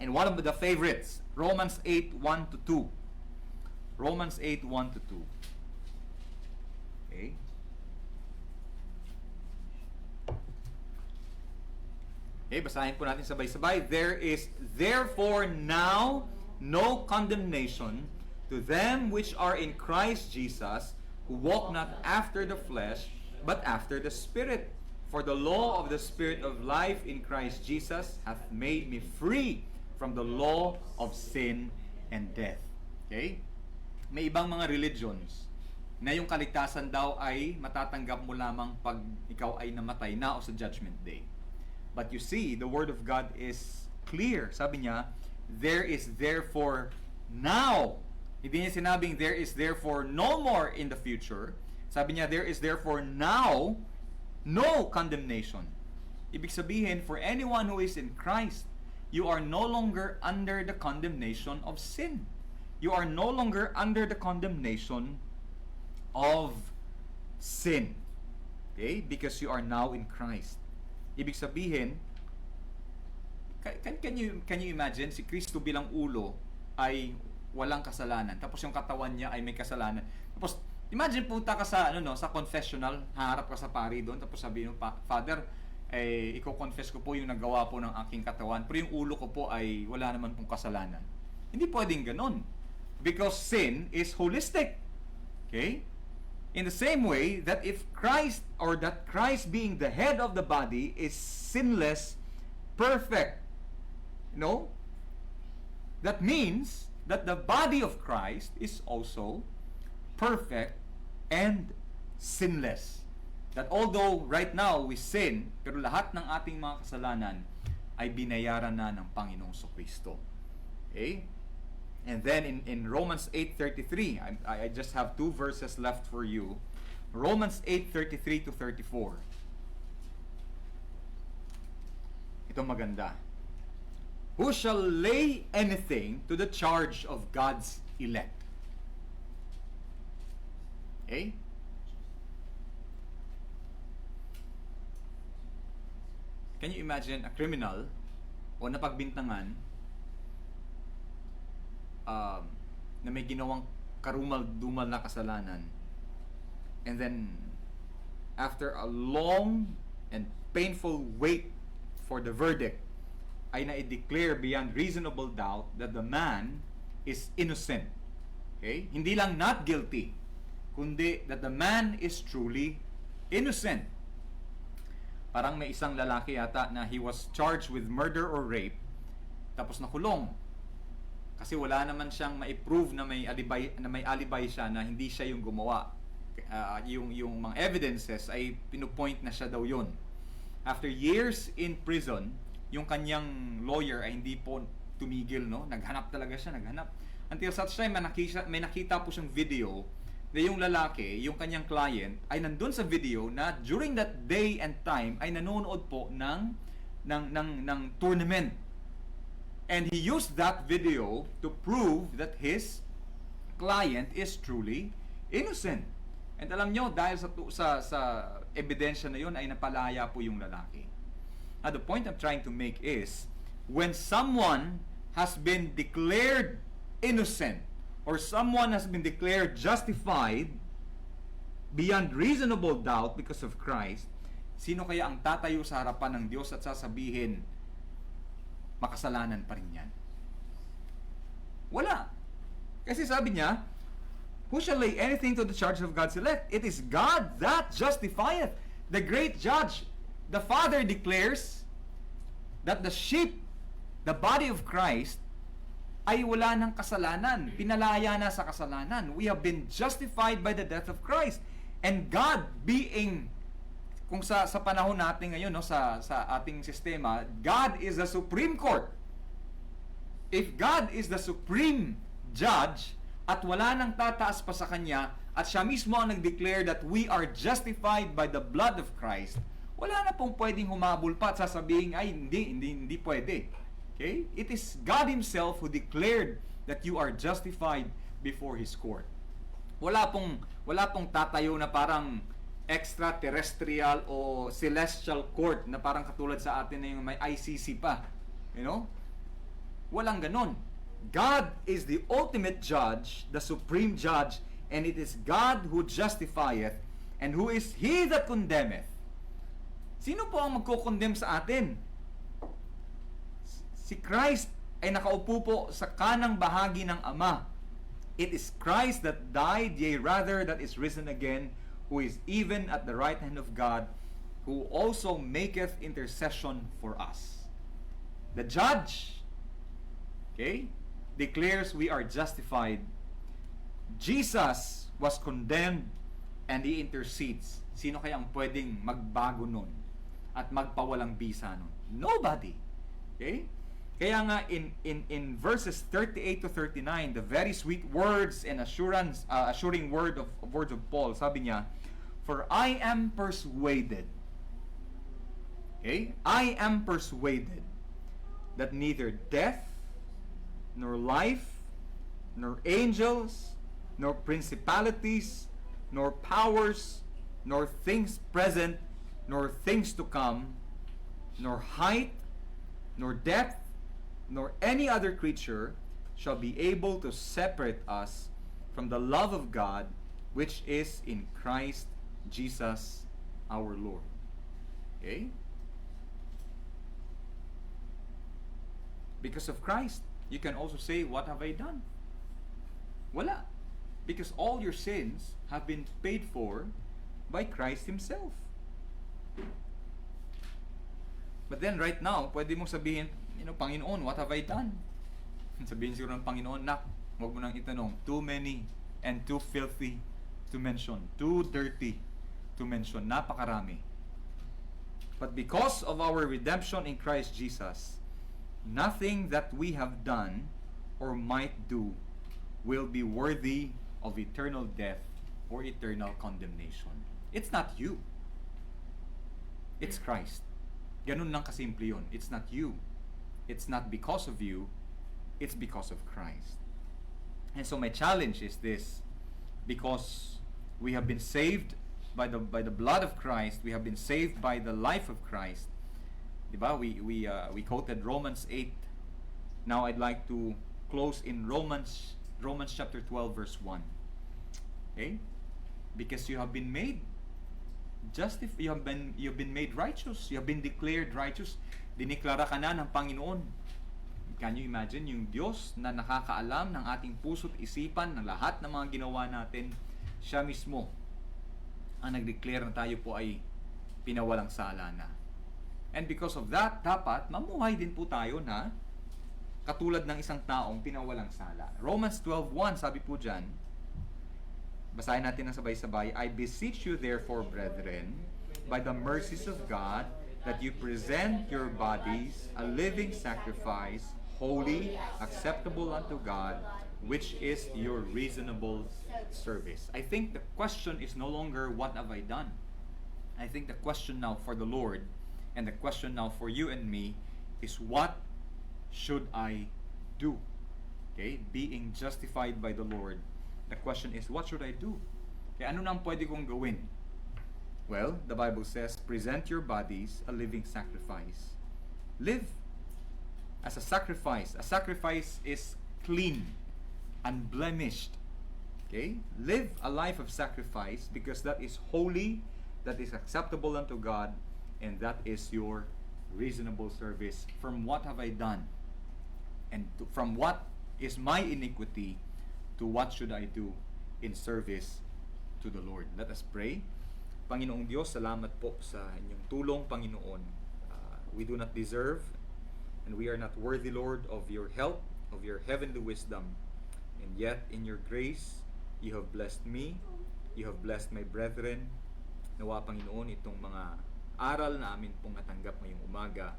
And one of the favorites, Romans 8:1-2. Romans 8:1-2. Okay? Okay, basahin po natin sabay-sabay. There is therefore now no condemnation to them which are in Christ Jesus, who walk not after the flesh, but after the Spirit. For the law of the Spirit of life in Christ Jesus hath made me free from the law of sin and death. Okay? May ibang mga religions na yung kaligtasan daw ay matatanggap mo lamang pag ikaw ay namatay na o sa Judgment Day. But you see, the Word of God is clear. Sabi niya, there is therefore now. Hindi niya sinabing there is therefore no more in the future. Sabi niya, there is therefore now no condemnation. Ibig sabihin, for anyone who is in Christ, you are no longer under the condemnation of sin. You are no longer under the condemnation of sin. Okay? Because you are now in Christ. Ibig sabihin, can you imagine, si Kristo bilang ulo ay walang kasalanan. Tapos yung katawan niya ay may kasalanan. Tapos, imagine punta ka sa sa confessional, haharap ka sa pari doon, tapos sabihin mo, Father, i-confess ko po yung nagawa po ng aking katawan, pero yung ulo ko po ay wala naman pong kasalanan. Hindi pwedeng ganon. Because sin is holistic. Okay? In the same way that if Christ, or that Christ being the head of the body is sinless, perfect, that means that the body of Christ is also perfect and sinless. That although right now we sin, pero lahat ng ating mga kasalanan ay binayaran na ng Panginoong Kristo. Okay? And then in Romans 8:33, I just have two verses left for you. Romans 8:33-34. Ito maganda. Who shall lay anything to the charge of God's elect? Okay? Can you imagine a criminal o napagbintangan na may ginawang karumal-dumal na kasalanan, and then after a long and painful wait for the verdict, ay na-declare beyond reasonable doubt that the man is innocent. Okay? Hindi lang not guilty, kundi that the man is truly innocent. Parang may isang lalaki yata na he was charged with murder or rape, tapos nakulong. Kasi wala naman siyang ma-prove na may alibay siya na hindi siya yung gumawa. Yung mga evidences ay pinupoint na siya daw yun. After years in prison, yung kanyang lawyer ay hindi po tumigil, no? Naghanap talaga siya, naghanap. Until such time, may nakita po siyang video na yung lalaki, yung kanyang client, ay nandun sa video na during that day and time ay nanonood po ng tournament. And he used that video to prove that his client is truly innocent. And alam nyo, dahil sa ebidensya na yun, ay napalaya po yung lalaki. Now, the point I'm trying to make is, when someone has been declared innocent, or someone has been declared justified beyond reasonable doubt because of Christ, sino kaya ang tatayo sa harapan ng Diyos at sasabihin, makasalanan pa rin yan? Wala. Kasi sabi niya, who shall lay anything to the charge of God's elect? It is God that justifieth. The great judge, the Father declares that the sheep, the body of Christ, ay wala ng kasalanan. Pinalaya na sa kasalanan. We have been justified by the death of Christ. And God being, kung sa panahon natin ngayon, no, sa ating sistema, God is the Supreme Court. If God is the Supreme Judge, at wala nang tataas pa sa Kanya, at siya mismo ang nag-declare that we are justified by the blood of Christ, wala na pong pwedeng humabol pa at sasabihin, ay hindi pwede. Okay? It is God Himself who declared that you are justified before His court. Wala pong tatayo na parang extraterrestrial o celestial court na parang katulad sa atin na yung may ICC pa. You know? Walang ganon. God is the ultimate judge, the supreme judge, and it is God who justifieth, and who is He that condemneth. Sino po ang magko-condemn sa atin? Si Christ ay nakaupo po sa kanang bahagi ng Ama. It is Christ that died, yea rather that is risen again, who is even at the right hand of God, who also maketh intercession for us. The judge, okay, declares we are justified. Jesus was condemned and He intercedes. Sino kaya ang pwedeng magbago nun at magpawalang bisa nun? Nobody. Okay? Kaya nga in verses 38 to 39, the very sweet words and assuring words of Paul, sabi niya, for I am persuaded. Okay? I am persuaded that neither death, nor life, nor angels, nor principalities, nor powers, nor things present, nor things to come, nor height, nor depth, nor any other creature shall be able to separate us from the love of God which is in Christ Jesus our Lord. Okay? Because of Christ, you can also say, what have I done? Wala. Because all your sins have been paid for by Christ Himself. But then right now, pwede mong sabihin, Panginoon, what have I done? Sabihin siguro ng Panginoon, nak, huwag mo nang itanong, too many and too filthy to mention, too dirty to mention, napakarami. But because of our redemption in Christ Jesus, nothing that we have done or might do will be worthy of eternal death or eternal condemnation. It's not you. It's Christ. Ganun lang kasimple yun. It's not you. It's not because of you. It's because of Christ. And so my challenge is this. Because we have been saved by the blood of Christ, we have been saved by the life of Christ. Diba? We quoted Romans 8. Now I'd like to close in Romans chapter 12 verse 1. Okay? Because you have been made you have been made righteous. You have been declared righteous. Diniklara ka na ng Panginoon. Can you imagine yung Diyos na nakakaalam ng ating puso't isipan ng lahat ng mga ginawa natin, siya mismo ang nag-declare na tayo po ay pinawalang sala na. And because of that, dapat mamuhay din po tayo na katulad ng isang taong pinawalang sala. Romans 12:1, sabi po dyan, basahin natin ng sabay-sabay, I beseech you therefore, brethren, by the mercies of God, that you present your bodies a living sacrifice, holy, acceptable unto God, which is your reasonable service. I think the question is no longer, what have I done? I think the question now for the Lord, and the question now for you and me, is what should I do? Okay? Being justified by the Lord, the question is, what should I do? Okay, ano nang pwede kong gawin? Well, the Bible says, present your bodies a living sacrifice. Live as a sacrifice. A sacrifice is clean, unblemished. Okay? Live a life of sacrifice because that is holy, that is acceptable unto God, and that is your reasonable service. From what have I done? And from what is my iniquity to what should I do in service to the Lord. Let us pray. Panginoong Diyos, salamat po sa inyong tulong, Panginoon. We do not deserve and we are not worthy, Lord, of your help, of your heavenly wisdom. And yet, in your grace, you have blessed me, you have blessed my brethren. Nawa, Panginoon, itong mga aral na amin pong natanggap ngayong umaga,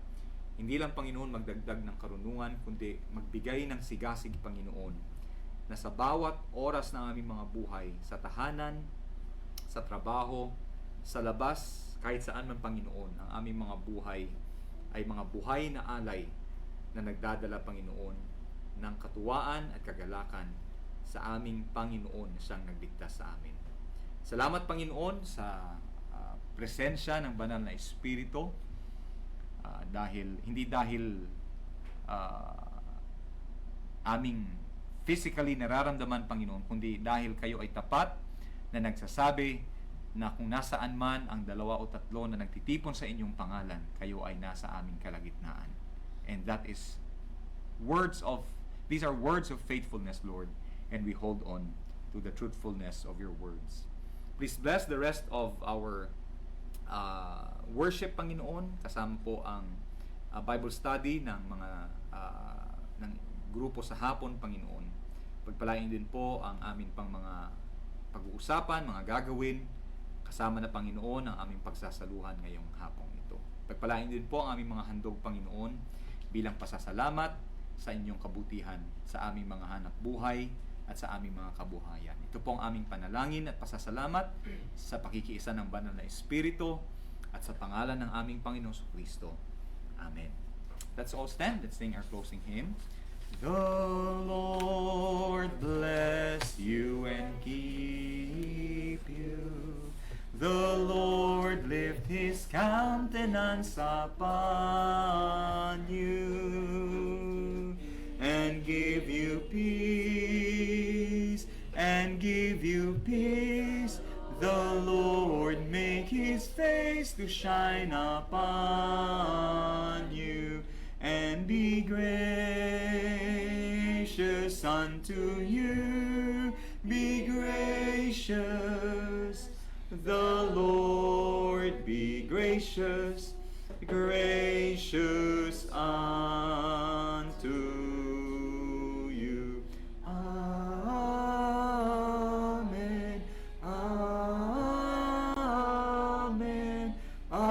hindi lang, Panginoon, magdagdag ng karunungan, kundi magbigay ng sigasig, Panginoon, na sa bawat oras ng aming mga buhay, sa tahanan, sa trabaho, sa labas, kahit saan man, Panginoon, ang aming mga buhay ay mga buhay na alay na nagdadala, Panginoon, ng katuwaan at kagalakan sa aming Panginoon na siyang nagligtas sa amin. Salamat, Panginoon, sa presensya ng banal na Espiritu, hindi dahil aming physically nararamdaman, Panginoon, kundi dahil kayo ay tapat na nagsasabi na kung nasaan man ang 2 o 3 na nagtitipon sa inyong pangalan, kayo ay nasa aming kalagitnaan. And that is these are words of faithfulness, Lord, and we hold on to the truthfulness of your words. Please bless the rest of our worship, Panginoon, kasama po ang Bible study ng mga ng grupo sa hapon, Panginoon. Pagpalain din po ang amin pang mga pag-uusapan, mga gagawin, kasama na, Panginoon, ang aming pagsasaluhan ngayong hapong ito. Pagpalain din po ang aming mga handog, Panginoon, bilang pasasalamat sa inyong kabutihan sa aming mga hanap buhay at sa aming mga kabuhayan. Ito po ang aming panalangin at pasasalamat sa pakikiisa ng banal na Espiritu at sa pangalan ng aming Panginoong Kristo. Amen. Let's all stand. Let's sing our closing hymn. The Lord bless you and keep you. The Lord lift His countenance upon you and give you peace, and give you peace. The Lord make His face to shine upon you and be gracious unto you. Be gracious. The Lord be gracious, gracious unto you. Amen. Amen. Amen. Amen.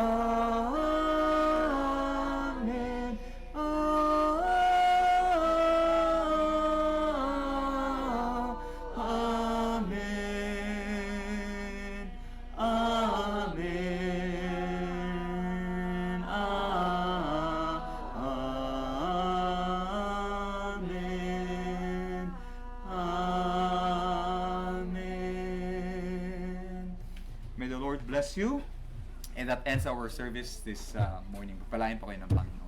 Amen. Amen. May the Lord bless you. And that ends our service this morning. Pagpalain po kayo ng Panginoon.